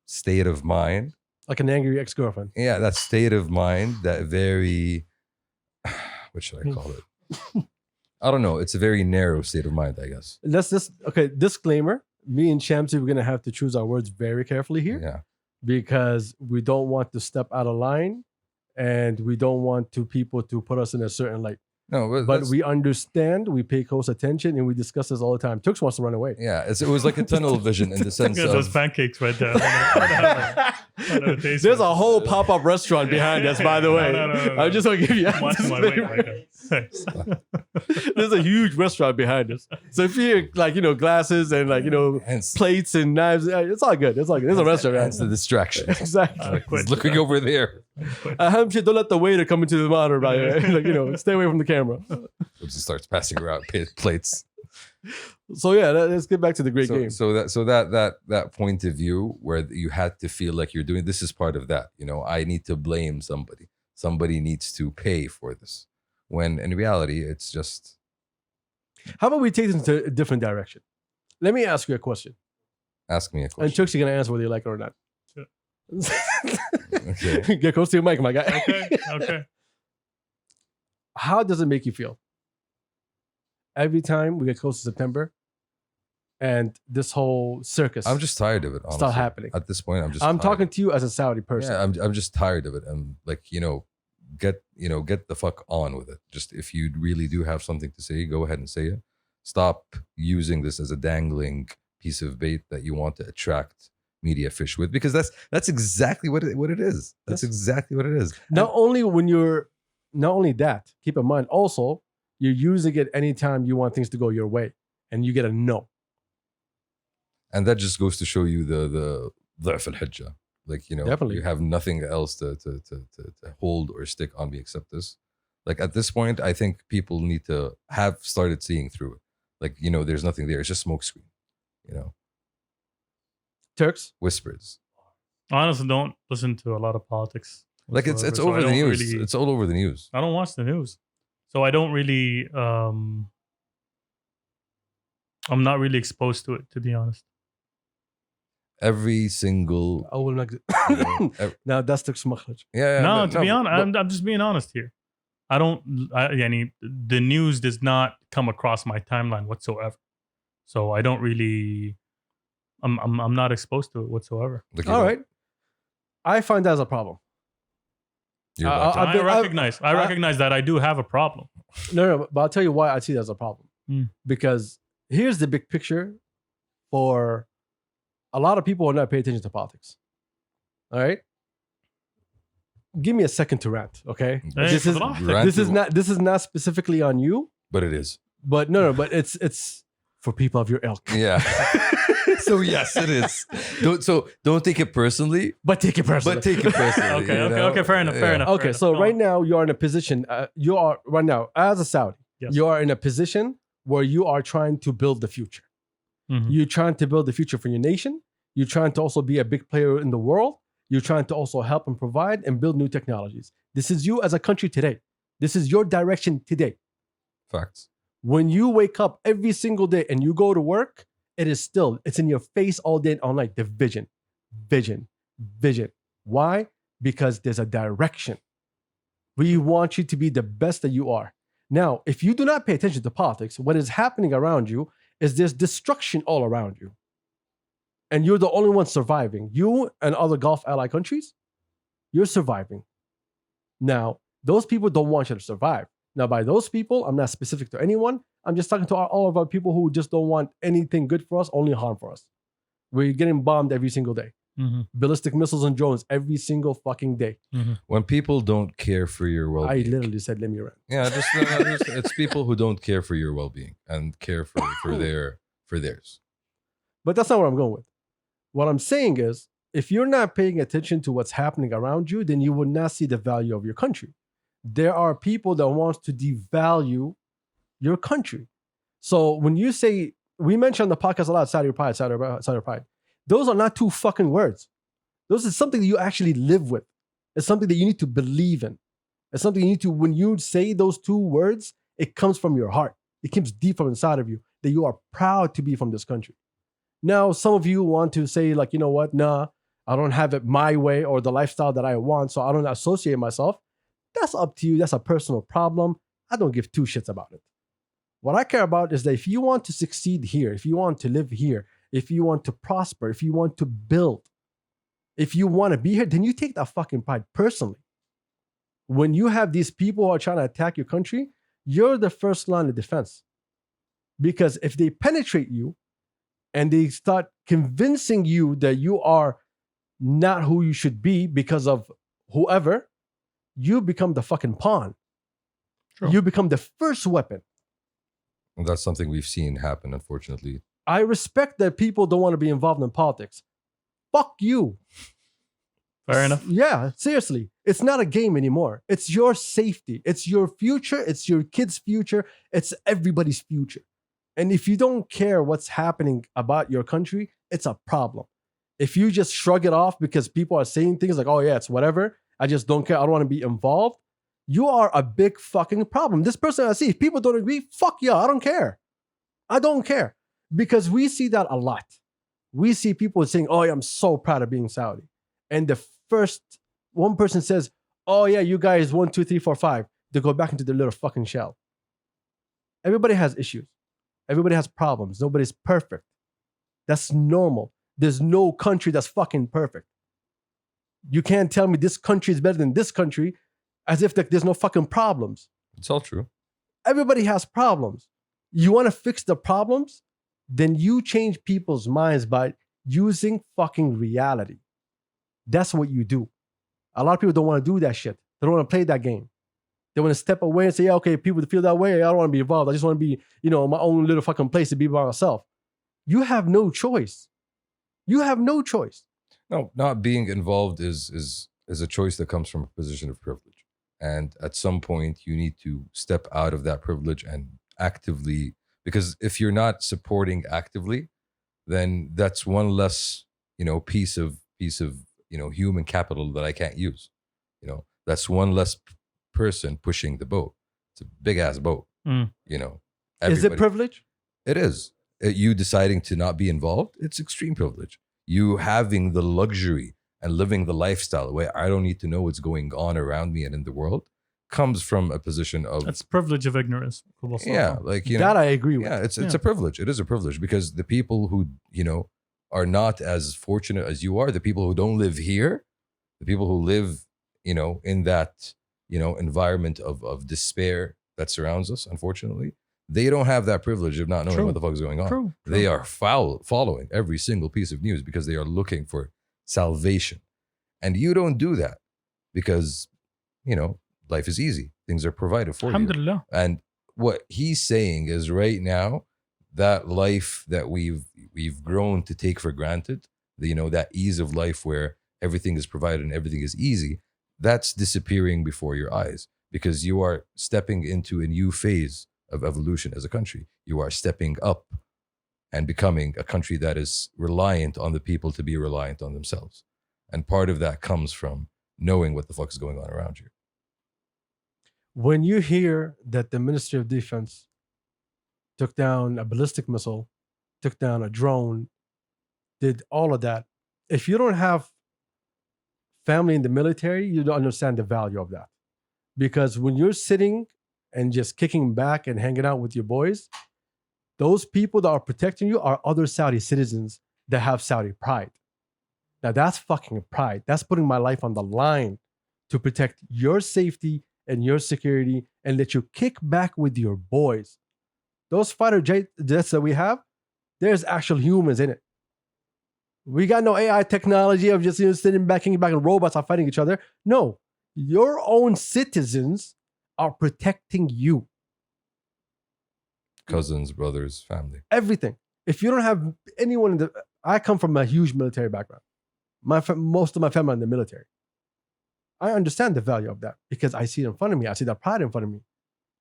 Speaker 1: state of mind,
Speaker 2: Like an angry ex-girlfriend.
Speaker 1: yeah, that state of mind, that very, what should I call it? I don't know. It's a very narrow state of mind, I guess.
Speaker 2: Disclaimer. Me and Shamsi, we're going to have to choose our words very carefully here.
Speaker 1: Yeah.
Speaker 2: Because we don't want to step out of line and we don't want people to put us in a certain light.
Speaker 1: No,
Speaker 2: But we understand, we pay close attention, and we discuss this all the time. Tux wants to run away.
Speaker 1: yeah, it was like a tunnel vision in the sense
Speaker 3: Look at those
Speaker 1: of
Speaker 3: pancakes right there.
Speaker 2: There's a whole pop-up restaurant behind us, by the way.
Speaker 3: No.
Speaker 2: I'm just going to give you
Speaker 3: Watch my weight right there. Thanks.
Speaker 2: There's a huge restaurant behind us. So if you hear, glasses and
Speaker 1: hence,
Speaker 2: plates and knives, it's all good. It's all good. There's a restaurant.
Speaker 1: hence the distraction.
Speaker 2: Exactly.
Speaker 1: He's looking over there.
Speaker 2: Don't let the waiter come into the monitor, by the way. Stay away from the camera.
Speaker 1: He starts passing around plates.
Speaker 2: So yeah, let's get back to the great game.
Speaker 1: So that point of view where you had to feel like you're doing this is part of that. I need to blame somebody. Somebody needs to pay for this. When in reality, it's just.
Speaker 2: How about we take this into a different direction? Let me ask you a question.
Speaker 1: Ask me a
Speaker 2: And
Speaker 1: question.
Speaker 2: Chuck's going to answer whether you like it or not.
Speaker 1: Okay.
Speaker 2: Get close to your mic, my guy.
Speaker 3: Okay.
Speaker 2: How does it make you feel? Every time we get close to September and this whole circus
Speaker 1: I'm just tired of it. Honestly.
Speaker 2: start happening.
Speaker 1: At this point, I'm
Speaker 2: I'm
Speaker 1: tired.
Speaker 2: talking to you as a Saudi person.
Speaker 1: Yeah, I'm just tired of it. I'm like, get the fuck on with it. Just if you really do have something to say, go ahead and say it. Stop using this as a dangling piece of bait that you want to attract media fish with, because that's exactly what it is. That's
Speaker 2: Yes.
Speaker 1: exactly what it is.
Speaker 2: Not only that, keep in mind, also, you're using it anytime you want things to go your way and you get a no.
Speaker 1: And that just goes to show you the ضعف الحجة. Like,
Speaker 2: Definitely.
Speaker 1: you have nothing else to hold or stick on me except this. Like, at this point, I think people need to have started seeing through it. Like, there's nothing there. It's just smoke screen.
Speaker 2: Turks?
Speaker 1: Whispers.
Speaker 3: Honestly, don't listen to a lot of politics.
Speaker 1: Like, it's
Speaker 3: whatsoever. So
Speaker 1: over
Speaker 3: I
Speaker 1: the
Speaker 3: don't
Speaker 1: news.
Speaker 3: really-
Speaker 1: It's all over the news.
Speaker 3: I don't watch the news, so I don't really. I'm not really exposed to it, to be honest.
Speaker 1: Every single.
Speaker 2: أول نقد.
Speaker 1: ev-
Speaker 2: Now that's the مخرج.
Speaker 1: yeah.
Speaker 3: No,
Speaker 1: but-
Speaker 3: to be honest,
Speaker 1: but-
Speaker 3: I'm just being honest here. The news does not come across my timeline whatsoever. So I don't really, I'm not exposed to it whatsoever.
Speaker 1: Look, you
Speaker 2: All
Speaker 1: know,
Speaker 2: right. I find that as a problem.
Speaker 1: you're
Speaker 2: I-
Speaker 1: lucky.
Speaker 2: I've been-
Speaker 3: I recognize that I do have a problem.
Speaker 2: No, but I'll tell you why I see that as a problem.
Speaker 3: Mm.
Speaker 2: Because here's the big picture for a lot of people who are not paying attention to politics. All right? Give me a second to rant, okay?
Speaker 3: Hey,
Speaker 2: This
Speaker 3: for
Speaker 2: is
Speaker 3: the law.
Speaker 1: Rant
Speaker 2: this is not specifically on you,
Speaker 1: but it is.
Speaker 2: but but it's for people of your ilk.
Speaker 1: Yeah. So yes, it is. Don't take it personally,
Speaker 2: But take it personally.
Speaker 1: but take it personally.
Speaker 3: Okay,
Speaker 1: you
Speaker 3: okay,
Speaker 1: know?
Speaker 3: okay, fair enough, fair
Speaker 1: Yeah.
Speaker 3: enough.
Speaker 2: Okay, so
Speaker 3: Go
Speaker 2: right
Speaker 3: on.
Speaker 2: now you are in a position. You are right now as a Saudi.
Speaker 3: Yes.
Speaker 2: You are in a position where you are trying to build the future.
Speaker 3: Mhm.
Speaker 2: You're trying to build the future for your nation. You're trying to also be a big player in the world. You're trying to also help and provide and build new technologies. This is you as a country today. This is your direction today.
Speaker 1: Facts.
Speaker 2: When you wake up every single day and you go to work, it's in your face all day and all night. The vision, vision, vision. Why? Because there's a direction. We want you to be the best that you are. Now, if you do not pay attention to politics, what is happening around you is there's destruction all around you. And you're the only one surviving. You and other Gulf ally countries, you're surviving. Now, those people don't want you to survive. Now, by those people, I'm not specific to anyone. I'm just talking to all of our people who just don't want anything good for us, only harm for us. We're getting bombed every single day.
Speaker 3: Mhm.
Speaker 2: Ballistic missiles and drones every single fucking day.
Speaker 1: When people don't care for your
Speaker 2: I
Speaker 1: well-being.
Speaker 2: literally said, let me rant.
Speaker 1: Yeah, it's people who don't care for your well-being and care for theirs.
Speaker 2: But that's not where I'm going with. What I'm saying is, if you're not paying attention to what's happening around you, then you will not see the value of your country. There are people that want to devalue your country. So when you say, we mentioned on the podcast a lot, Saudi pride, Saudi pride. Those are not two fucking words. Those is something that you actually live with. It's something that you need to believe in. It's something you need to, when you say those two words, it comes from your heart. It comes deep from inside of you that you are proud to be from this country. Now, some of you want to say, like, you know what? Nah, I don't have it my way or the lifestyle that I want, so I don't associate myself. That's up to you. That's a personal problem. I don't give two shits about it. What I care about is that if you want to succeed here, if you want to live here, if you want to prosper, if you want to build, if you want to be here, then you take that fucking pride personally. When you have these people who are trying to attack your country, you're the first line of defense. Because if they penetrate you and they start convincing you that you are not who you should be because of whoever, you become the fucking pawn.
Speaker 3: True.
Speaker 2: You become the first weapon.
Speaker 1: And that's something we've seen happen, unfortunately.
Speaker 2: I respect that people don't want to be involved in politics. Fuck you.
Speaker 3: Fair enough.
Speaker 2: Yeah, seriously. It's not a game anymore. It's your safety. It's your future. It's your kids' future. It's everybody's future. And if you don't care what's happening about your country, it's a problem. If you just shrug it off because people are saying things like, oh yeah, it's whatever, I just don't care, I don't want to be involved, you are a big fucking problem. This person I see, if people don't agree, fuck yeah, I don't care. I don't care. Because we see that a lot. We see people saying, oh yeah, I'm so proud of being Saudi. And the first one person says, oh yeah, you guys 1, 2, 3, 4, 5, they go back into their little fucking shell. Everybody has issues. Everybody has problems. Nobody's perfect. That's normal. There's no country that's fucking perfect. You can't tell me this country is better than this country as if there's no fucking problems.
Speaker 1: It's all true.
Speaker 2: Everybody has problems. You want to fix the problems? Then you change people's minds by using fucking reality. That's what you do. A lot of people don't want to do that shit. They don't want to play that game. They want to step away and say, yeah, okay, people feel that way. I don't want to be involved. I just want to be, my own little fucking place to be by myself. You have no choice. You have no choice.
Speaker 1: No, not being involved is a choice that comes from a position of privilege. And at some point, you need to step out of that privilege and actively, because if you're not supporting actively, then that's one less, piece of human capital that I can't use. That's one less person pushing the boat. It's a big ass boat.
Speaker 3: Mm.
Speaker 2: Is it
Speaker 1: Everybody-
Speaker 2: privilege?
Speaker 1: It is. You deciding to not be involved, it's extreme privilege. you having the luxury and living the lifestyle where I don't need to know what's going on around me and in the world comes from a position of
Speaker 3: That's privilege of ignorance.
Speaker 1: yeah, like you know,
Speaker 2: That I agree with.
Speaker 1: yeah, it's
Speaker 3: Yeah.
Speaker 1: a privilege. It is a privilege because the people who are not as fortunate as you are, the people who don't live here, the people who live in that environment of despair that surrounds us, unfortunately, they don't have that privilege of not knowing
Speaker 3: True.
Speaker 1: what the fuck is going on.
Speaker 3: True.
Speaker 1: They are following every single piece of news because they are looking for salvation, and you don't do that because life is easy. Things are provided for you.
Speaker 3: Alhamdulillah.
Speaker 1: And what he's saying is right now, that life that we've grown to take for granted, that ease of life where everything is provided and everything is easy, that's disappearing before your eyes because you are stepping into a new phase of evolution as a country. You are stepping up and becoming a country that is reliant on the people to be reliant on themselves. And part of that comes from knowing what the fuck is going on around you.
Speaker 2: When you hear that the Ministry of Defense took down a ballistic missile, took down a drone, did all of that, if you don't have family in the military, you don't understand the value of that. Because when you're sitting and just kicking back and hanging out with your boys, those people that are protecting you are other Saudi citizens that have Saudi pride. Now that's fucking pride. That's putting my life on the line to protect your safety and your security and let you kick back with your boys. Those fighter jets that we have, there's actual humans in it. We got no AI technology of just sitting back, kicking back, and robots are fighting each other. No, your own citizens are protecting you.
Speaker 1: Cousins, brothers, family.
Speaker 2: Everything. If you don't have anyone in the, I come from a huge military background. Most of my family are in the military. I understand the value of that because I see it in front of me. I see that pride in front of me.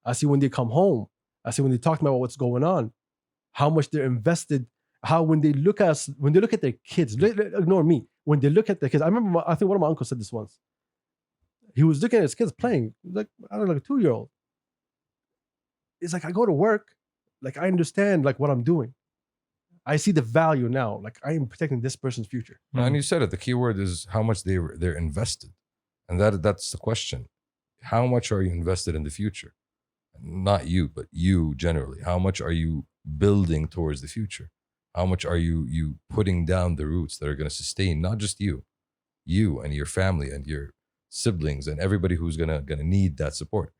Speaker 2: I see when they come home. I see when they talk about what's going on, how much they're invested, how when they look at us, when they look at their kids, ignore me. When they look at their kids, I remember, I think one of my uncles said this once. He was looking at his kids playing, like, I don't know, like a 2-year-old. It's like, I go to work, like I understand like what I'm doing. I see the value now. Like I am protecting this person's future.
Speaker 1: And you said it. The key word is how much they're invested, and that's the question. How much are you invested in the future? Not you, but you generally. How much are you building towards the future? How much are you putting down the roots that are going to sustain not just you and your family and your siblings and everybody who's gonna need that support?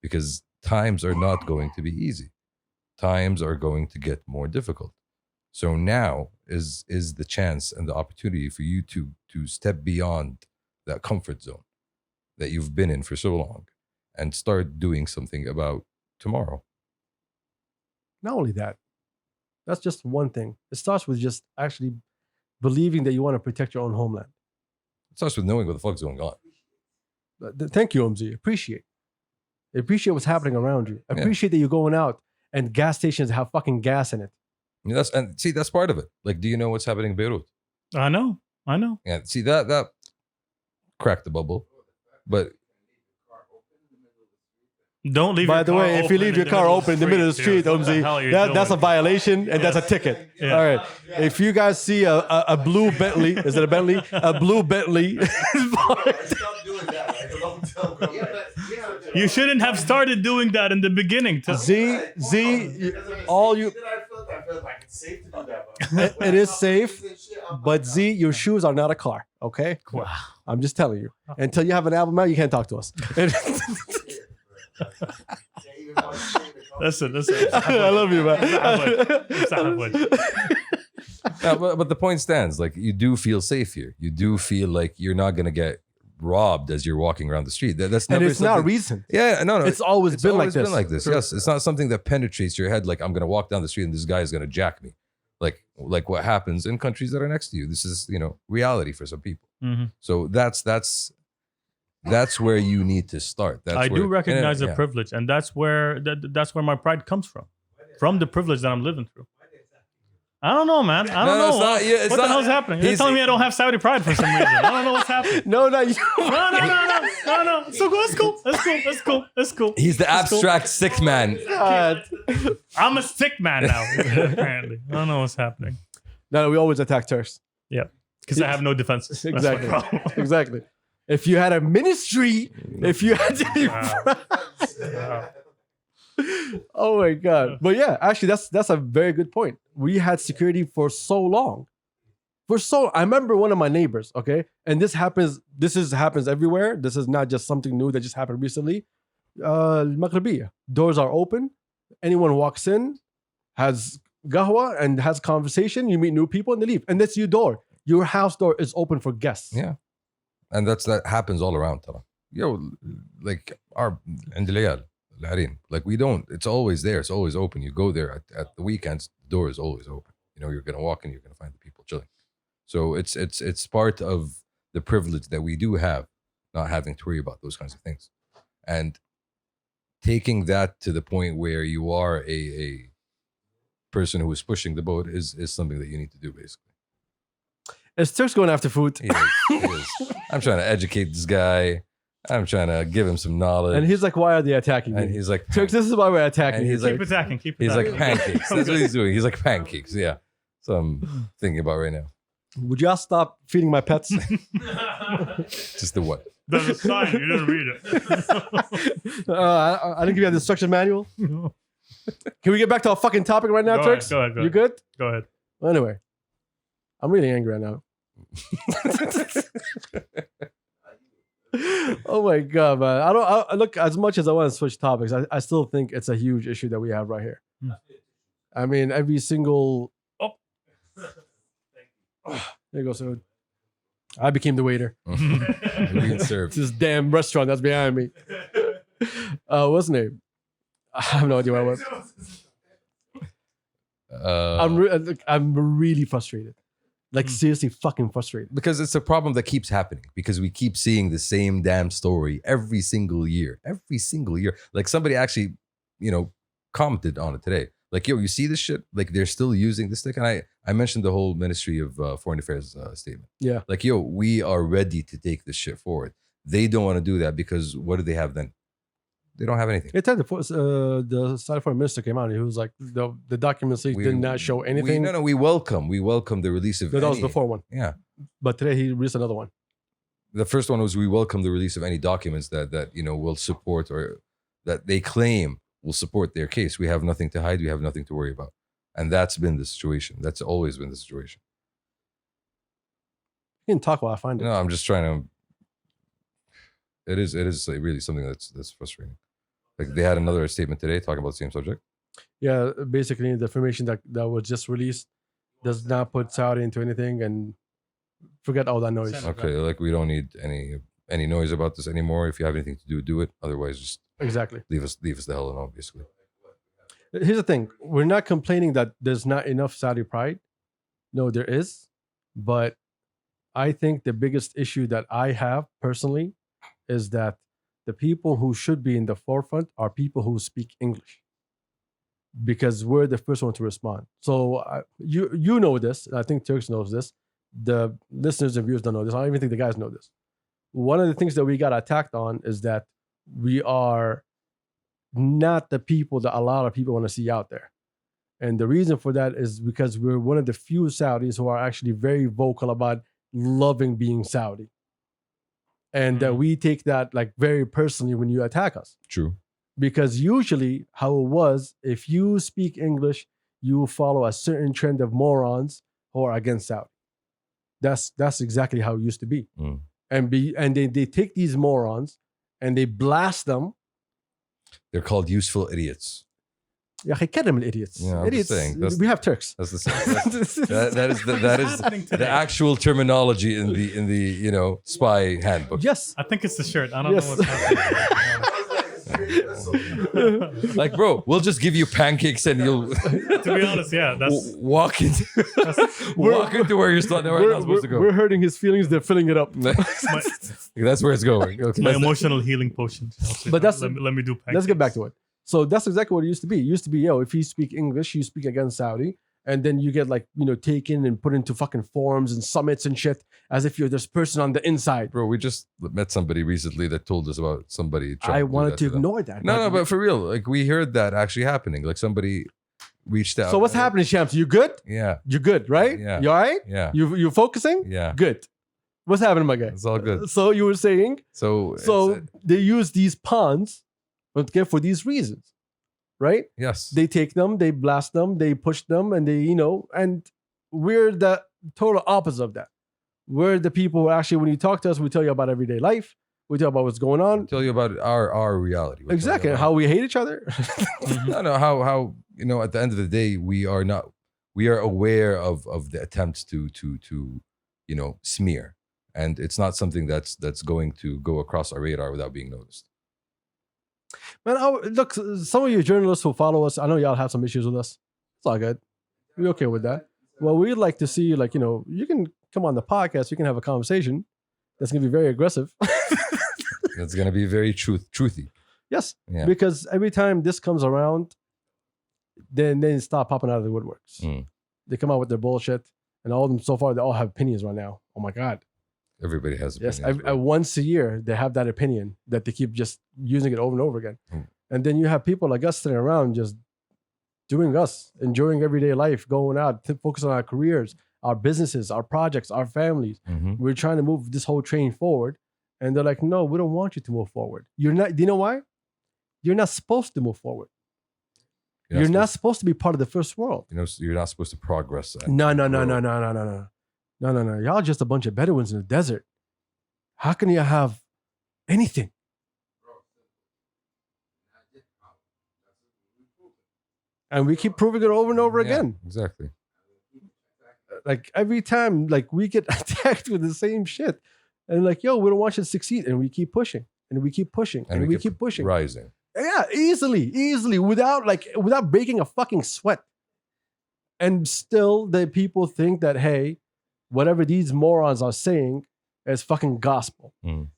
Speaker 1: Because times are not going to be easy. Times are going to get more difficult. So now is the chance and the opportunity for you to step beyond that comfort zone that you've been in for so long and start doing something about tomorrow.
Speaker 2: Not only that, that's just one thing. It starts with just actually believing that you want to protect your own homeland.
Speaker 1: It starts with knowing what the fuck's going on.
Speaker 2: Thank you, OMZ. Appreciate what's happening around you.
Speaker 1: Yeah.
Speaker 2: Appreciate that you're going out and gas stations have fucking gas in it.
Speaker 1: That's part of it. Like, do you know what's happening in Beirut?
Speaker 3: I know.
Speaker 1: Yeah, see that cracked the bubble. But
Speaker 3: Don't leave.
Speaker 2: By
Speaker 3: your
Speaker 2: the
Speaker 3: car
Speaker 2: way, if you
Speaker 3: open
Speaker 2: leave your car open in the middle of the street,
Speaker 3: dude, what the hell are
Speaker 2: OMZ,
Speaker 3: you
Speaker 2: that's a
Speaker 3: doing?
Speaker 2: violation and that's a ticket.
Speaker 3: Yeah.
Speaker 2: All right. If you guys see a blue Bentley, is it a Bentley? A blue Bentley.
Speaker 4: Stop doing that. Like, don't tell them.
Speaker 3: You shouldn't have started doing that in the beginning.
Speaker 2: Z, all you.
Speaker 4: I feel like it's safe to do that.
Speaker 2: It is safe, but Z, your shoes are not a car. Okay.
Speaker 3: Wow.
Speaker 2: I'm just telling you. Until you have an album out, you can't talk to us.
Speaker 3: Listen.
Speaker 2: I love you, man.
Speaker 1: but the point stands. Like, you do feel safe here. You do feel like you're not gonna get robbed as you're walking around the street. That's never
Speaker 2: And it's not
Speaker 1: something-
Speaker 2: recent.
Speaker 1: Yeah, no.
Speaker 2: It's always been like this.
Speaker 1: Been like this. Yes, it's not something that penetrates your head. Like, I'm gonna walk down the street and this guy is gonna jack me. Like what happens in countries that are next to you. This is reality for some people.
Speaker 3: Mhm.
Speaker 1: So that's where you need to start.
Speaker 3: I do recognize the
Speaker 1: yeah.
Speaker 3: privilege, and that's where my pride comes from the privilege that I'm living through. I don't know, man. I don't know.
Speaker 1: it's not- yeah, it's
Speaker 3: what the
Speaker 1: not-
Speaker 3: hell's happening? You're
Speaker 1: he's-
Speaker 3: telling me I don't have Saudi pride for some reason. I don't know what's happening.
Speaker 2: No, not you.
Speaker 3: No. It's cool.
Speaker 1: He's the
Speaker 3: It's cool.
Speaker 1: abstract sick man.
Speaker 2: God.
Speaker 3: I'm a sick man now, apparently. I don't know what's happening.
Speaker 2: No, we always attack Turks.
Speaker 3: Because I have no defenses. That's my
Speaker 2: Exactly.
Speaker 3: problem.
Speaker 2: Exactly. If you had a ministry, if you had to
Speaker 3: Wow.
Speaker 2: oh my god. But yeah, actually that's a very good point. We had security for so long. I remember one of my neighbors, okay? And happens everywhere. This is not just something new that just happened recently. Maghribiyya. Doors are open. Anyone walks in, has gahwa and has conversation, you meet new people and they leave. And that's your door. Your house door is open for guests.
Speaker 1: Yeah. And that happens all around, tara. Yo, like our Indiliyal, like we don't, it's always there. It's always open. You go there at the weekends, the door is always open. You know, you're going to walk in, you're going to find the people chilling. So it's part of the privilege that we do have, not having to worry about those kinds of things. And taking that to the point where you are a person who is pushing the boat is something that you need to do, basically.
Speaker 2: Is Turks going after food?
Speaker 1: He is. I'm trying to educate this guy. I'm trying to give him some knowledge.
Speaker 2: And he's like, why are they attacking
Speaker 1: And
Speaker 2: me?
Speaker 1: he's like,
Speaker 2: Turks, this is why we're attacking
Speaker 1: And
Speaker 2: you.
Speaker 1: he's
Speaker 3: Keep
Speaker 1: like-
Speaker 3: attacking. Keep
Speaker 1: he's
Speaker 3: attacking.
Speaker 1: like pancakes. That's what he's doing. He's like pancakes. Yeah. So I'm thinking about right now.
Speaker 2: Would y'all stop feeding my pets?
Speaker 1: Just the what?
Speaker 3: There's a sign. You didn't read it.
Speaker 2: I didn't give you the instruction manual.
Speaker 3: Go
Speaker 2: Can we get back to our fucking topic right now,
Speaker 3: ahead.
Speaker 2: Turks?
Speaker 3: Go ahead.
Speaker 2: You good?
Speaker 3: Go ahead.
Speaker 2: Well, anyway, I'm really angry right now. Oh my god, man! I look, as much as I want to switch topics, I still think it's a huge issue that we have right here.
Speaker 3: Hmm.
Speaker 2: I mean, every single.
Speaker 3: Oh.
Speaker 2: There you go, Saud. I became the waiter.
Speaker 1: Being
Speaker 2: It's
Speaker 1: served.
Speaker 2: this damn restaurant that's behind me. What's the name? I have no idea what it was. I'm really frustrated. Like seriously, fucking frustrated.
Speaker 1: Because it's a problem that keeps happening because we keep seeing the same damn story every single year. Like somebody actually, commented on it today. Like, yo, you see this shit? Like they're still using this thing. And I mentioned the whole Ministry of Foreign Affairs statement.
Speaker 2: Yeah.
Speaker 1: Like, yo, we are ready to take this shit forward. They don't want to do that because what do they have then? They don't have anything.
Speaker 2: It said the Saudi Foreign Minister came out. He was like, the documents did not show anything.
Speaker 1: We welcome the release of
Speaker 2: That was
Speaker 1: any-
Speaker 2: the before one.
Speaker 1: Yeah.
Speaker 2: But today he released another one.
Speaker 1: The first one was we welcome the release of any documents that will support or that they claim will support their case. We have nothing to hide. We have nothing to worry about. And that's been the situation. That's always been the situation.
Speaker 2: You can talk while I find it.
Speaker 1: No, I'm just trying to. It is really something that's frustrating. Like they had another statement today talking about the same subject.
Speaker 2: Yeah, basically the information that was just released does not put Saudi into anything, and forget all that noise.
Speaker 1: Okay, like we don't need any noise about this anymore. If you have anything to do it. Otherwise, just
Speaker 2: Exactly.
Speaker 1: leave us the hell alone. Basically,
Speaker 2: Here's the thing: we're not complaining that there's not enough Saudi pride. No, there is, but I think the biggest issue that I have personally is that the people who should be in the forefront are people who speak English, because we're the first one to respond. So you know this. I think Turks knows this. The listeners and viewers don't know this. I don't even think the guys know this. One of the things that we got attacked on is that we are not the people that a lot of people want to see out there. And the reason for that is because we're one of the few Saudis who are actually very vocal about loving being Saudi. And that we take that like very personally when you attack us.
Speaker 1: true.
Speaker 2: Because usually how it was, if you speak English, you follow a certain trend of morons who are against Saudi. That's exactly how it used to be.
Speaker 1: Mm.
Speaker 2: And they take these morons and they blast them.
Speaker 1: They're called useful idiots.
Speaker 2: يا أخي كرم idiots.
Speaker 1: Yeah, I'm just
Speaker 2: Idiots.
Speaker 1: saying, that's-
Speaker 2: We have Turks.
Speaker 1: That's the same. That is
Speaker 3: happening
Speaker 1: the
Speaker 3: today?
Speaker 1: actual terminology in the spy handbook.
Speaker 2: Yes.
Speaker 3: I think it's the shirt. I don't
Speaker 2: Yes.
Speaker 3: know what's happening.
Speaker 1: Like, bro, we'll just give you pancakes and you'll
Speaker 3: To be honest, yeah, that's
Speaker 1: walk into where you're not supposed to go.
Speaker 2: We're hurting his feelings. They're filling it up.
Speaker 1: That's where it's going. Okay,
Speaker 3: my
Speaker 1: that's
Speaker 3: emotional healing potion.
Speaker 2: But that's-
Speaker 3: let me do pancakes.
Speaker 2: Let's get back to it. So that's exactly what it used to be. It used to be, if you speak English, you speak against Saudi, and then you get taken and put into fucking forums and summits and shit as if you're this person on the inside.
Speaker 1: Bro, we just met somebody recently that told us about somebody. trying
Speaker 2: I
Speaker 1: do
Speaker 2: wanted
Speaker 1: that
Speaker 2: to
Speaker 1: them.
Speaker 2: ignore that.
Speaker 1: No, but for real, like we heard that actually happening. Like somebody reached out.
Speaker 2: So what's happening, Shams? You good?
Speaker 1: Yeah,
Speaker 2: You good, right?
Speaker 1: Yeah.
Speaker 2: You all right?
Speaker 1: yeah,
Speaker 2: You focusing?
Speaker 1: yeah.
Speaker 2: Good. What's happening, my guy?
Speaker 1: It's all good.
Speaker 2: So you were saying,
Speaker 1: So
Speaker 2: they use these pawns, okay, for these reasons, right?
Speaker 1: yes,
Speaker 2: They take them, they blast them, they push them, and they, and we're the total opposite of that. We're the people who actually, when you talk to us, we tell you about everyday life. We tell you about what's going on.
Speaker 1: tell you about our reality. We'll tell you
Speaker 2: Exactly.
Speaker 1: about-
Speaker 2: How we hate each other.
Speaker 1: no, how at the end of the day, we are aware of the attempts to smear, and it's not something that's going to go across our radar without being noticed.
Speaker 2: Man, look, some of you journalists who follow us, I know y'all have some issues with us. It's all good. We're okay with that. Well, we'd like to see, you can come on the podcast, we can have a conversation that's going to be very aggressive.
Speaker 1: It's going to be very truthy.
Speaker 2: Yes,
Speaker 1: Yeah.
Speaker 2: because every time this comes around, then they stop popping out of the woodworks.
Speaker 1: Mm.
Speaker 2: They come out with their bullshit, and all of them so far, they all have opinions right now. Oh my God.
Speaker 1: Everybody has
Speaker 2: Yes,
Speaker 1: opinions. bro.
Speaker 2: once a year, they have that opinion that they keep just using it over and over again.
Speaker 1: Mm.
Speaker 2: And then you have people like us sitting around just doing us, enjoying everyday life, going out, focusing on our careers, our businesses, our projects, our families.
Speaker 1: Mhm.
Speaker 2: We're trying to move this whole train forward. And they're like, no, we don't want you to move forward. You're not, do you know why? You're not supposed to move forward. You're not supposed to be part of the first world.
Speaker 1: You're not supposed to progress. and
Speaker 2: No. Y'all just a bunch of Bedouins in the desert. How can you have anything? And we keep proving it over and over
Speaker 1: Yeah,
Speaker 2: again.
Speaker 1: Exactly.
Speaker 2: Like every time, like we get attacked with the same shit. And like, yo, we don't want you to succeed. And we keep pushing. And we keep pushing. And we keep pushing.
Speaker 1: Rising.
Speaker 2: Yeah, easily, without breaking a fucking sweat. And still the people think that, hey, whatever these morons are saying is fucking gospel.
Speaker 1: Mm.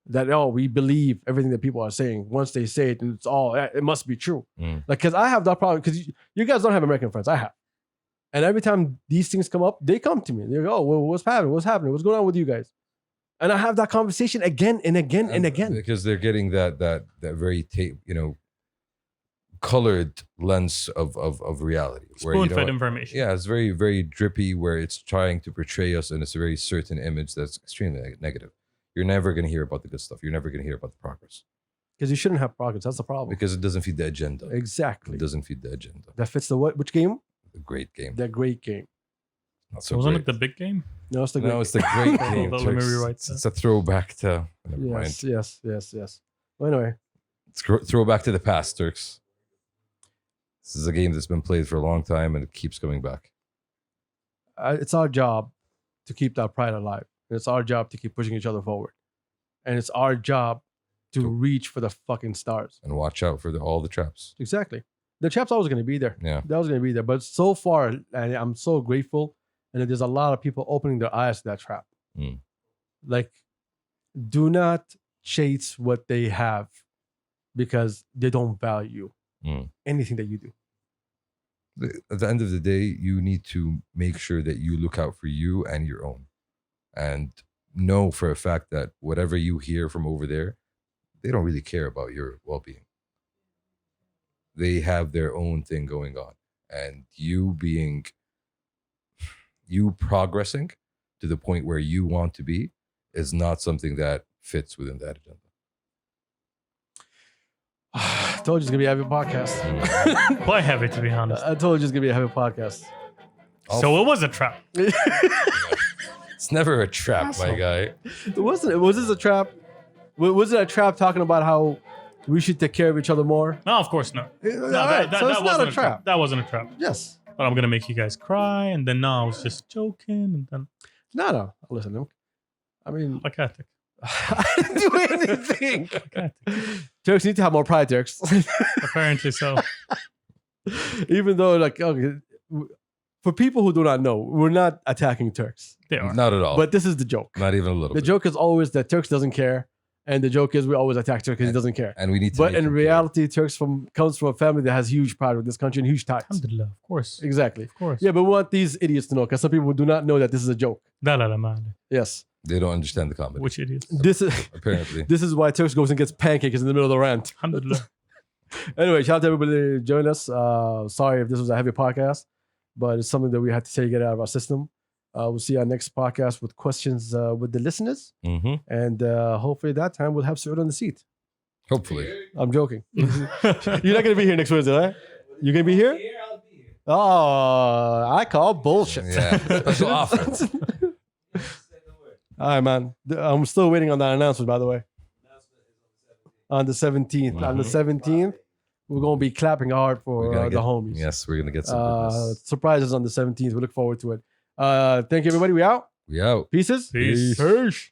Speaker 2: That, we believe everything that people are saying. Once they say it, it must be true.
Speaker 1: Mm.
Speaker 2: Like, because I have that problem, because you guys don't have American friends. I have. And every time these things come up, they come to me. They go, well, what's happening? What's happening? What's going on with you guys? And I have that conversation again and again and again.
Speaker 1: Because they're getting that very colored lens of reality.
Speaker 3: Spoon-fed information.
Speaker 1: Yeah, it's very, very drippy, where it's trying to portray us in a very certain image that's extremely negative. You're never going to hear about the good stuff. You're never going to hear about the progress.
Speaker 2: Because you shouldn't have progress. That's the problem.
Speaker 1: Because it doesn't feed the agenda.
Speaker 2: Exactly.
Speaker 1: It doesn't feed the agenda.
Speaker 2: That fits the what? Which game?
Speaker 1: The great game.
Speaker 2: The great game.
Speaker 1: Not so
Speaker 3: Wasn't
Speaker 1: great.
Speaker 3: it the big game?
Speaker 2: No, it's the great
Speaker 1: No, it's the great game.
Speaker 3: Hold on, let me
Speaker 1: Turks.
Speaker 3: rewrite that.
Speaker 1: It's a throwback to. Never mind.
Speaker 2: Yes. Well, anyway,
Speaker 1: It's throwback to the past, Turks. This is a game that's been played for a long time, and it keeps coming back.
Speaker 2: it's our job to keep that pride alive. And it's our job to keep pushing each other forward. And it's our job to reach for the fucking stars.
Speaker 1: And watch out for all the traps.
Speaker 2: Exactly. The trap's always going to be there.
Speaker 1: Yeah.
Speaker 2: That was going to be there. But so far, and I'm so grateful, and there's a lot of people opening their eyes to that trap.
Speaker 1: Mm.
Speaker 2: Like, do not chase what they have because they don't value anything that you do.
Speaker 1: At the end of the day, you need to make sure that you look out for you and your own. And know for a fact that whatever you hear from over there, they don't really care about your well-being. They have their own thing going on. And you progressing to the point where you want to be is not something that fits within that agenda.
Speaker 2: I told you it's going to be a heavy podcast.
Speaker 3: Quite heavy, to be honest.
Speaker 2: I told you it's going to be a heavy podcast.
Speaker 3: So it was a trap.
Speaker 1: It's never a trap, my guy.
Speaker 2: It wasn't. Was this a trap? Was it a trap talking about how we should take care of each other more?
Speaker 3: No, of course not.
Speaker 2: All
Speaker 3: No,
Speaker 2: right, so it's not
Speaker 3: wasn't
Speaker 2: a trap.
Speaker 3: That wasn't a trap.
Speaker 2: Yes.
Speaker 3: But I'm gonna make you guys cry, and then no, I was just joking, and then
Speaker 2: No. Listen, I mean,
Speaker 3: Akatik.
Speaker 2: I didn't do anything. Turks need to have more pride, Turks.
Speaker 3: Apparently so.
Speaker 2: Even though, like, okay, for people who do not know, we're not attacking Turks.
Speaker 3: They are.
Speaker 1: Not at all.
Speaker 2: But this is the joke.
Speaker 1: Not even a little
Speaker 2: The
Speaker 1: bit.
Speaker 2: joke is always that Turks doesn't care. And the joke is we always attack Turks because he doesn't care.
Speaker 1: And we need to.
Speaker 2: But
Speaker 1: make
Speaker 2: in
Speaker 1: them
Speaker 2: reality, Turks comes from a family that has huge pride with this country and huge ties.
Speaker 3: Alhamdulillah, of course.
Speaker 2: Exactly.
Speaker 3: Of course.
Speaker 2: Yeah, but we want these idiots to know because some people do not know that this is a joke.
Speaker 3: La la la man.
Speaker 2: Yes.
Speaker 1: care. They don't understand the comedy.
Speaker 3: Which idiots?
Speaker 2: This is
Speaker 1: Apparently.
Speaker 2: this is why Turks goes and gets pancakes in the middle of the rant.
Speaker 3: Alhamdulillah.
Speaker 2: Anyway, shout out to everybody that joined us. Sorry if this was a heavy podcast, but it's something that we had to say to get out of our system. We'll see our next podcast with questions with the listeners.
Speaker 1: Mm-hmm.
Speaker 2: And hopefully that time we'll have Saud on the seat.
Speaker 1: Hopefully.
Speaker 2: I'm joking. You're not going to be here next Wednesday, right? You're going to be here? Oh, I call bullshit.
Speaker 1: Yeah. Special offer.
Speaker 2: All right, man. I'm still waiting on that announcement, by the way. On the 17th. On the 17th, we're going to be clapping hard for the homies.
Speaker 1: Yes, we're going to get some goodness.
Speaker 2: Surprises on the 17th. We look forward to it. Thank you, everybody. We out.
Speaker 1: We out.
Speaker 2: Pieces.
Speaker 3: Peace.
Speaker 2: Peace.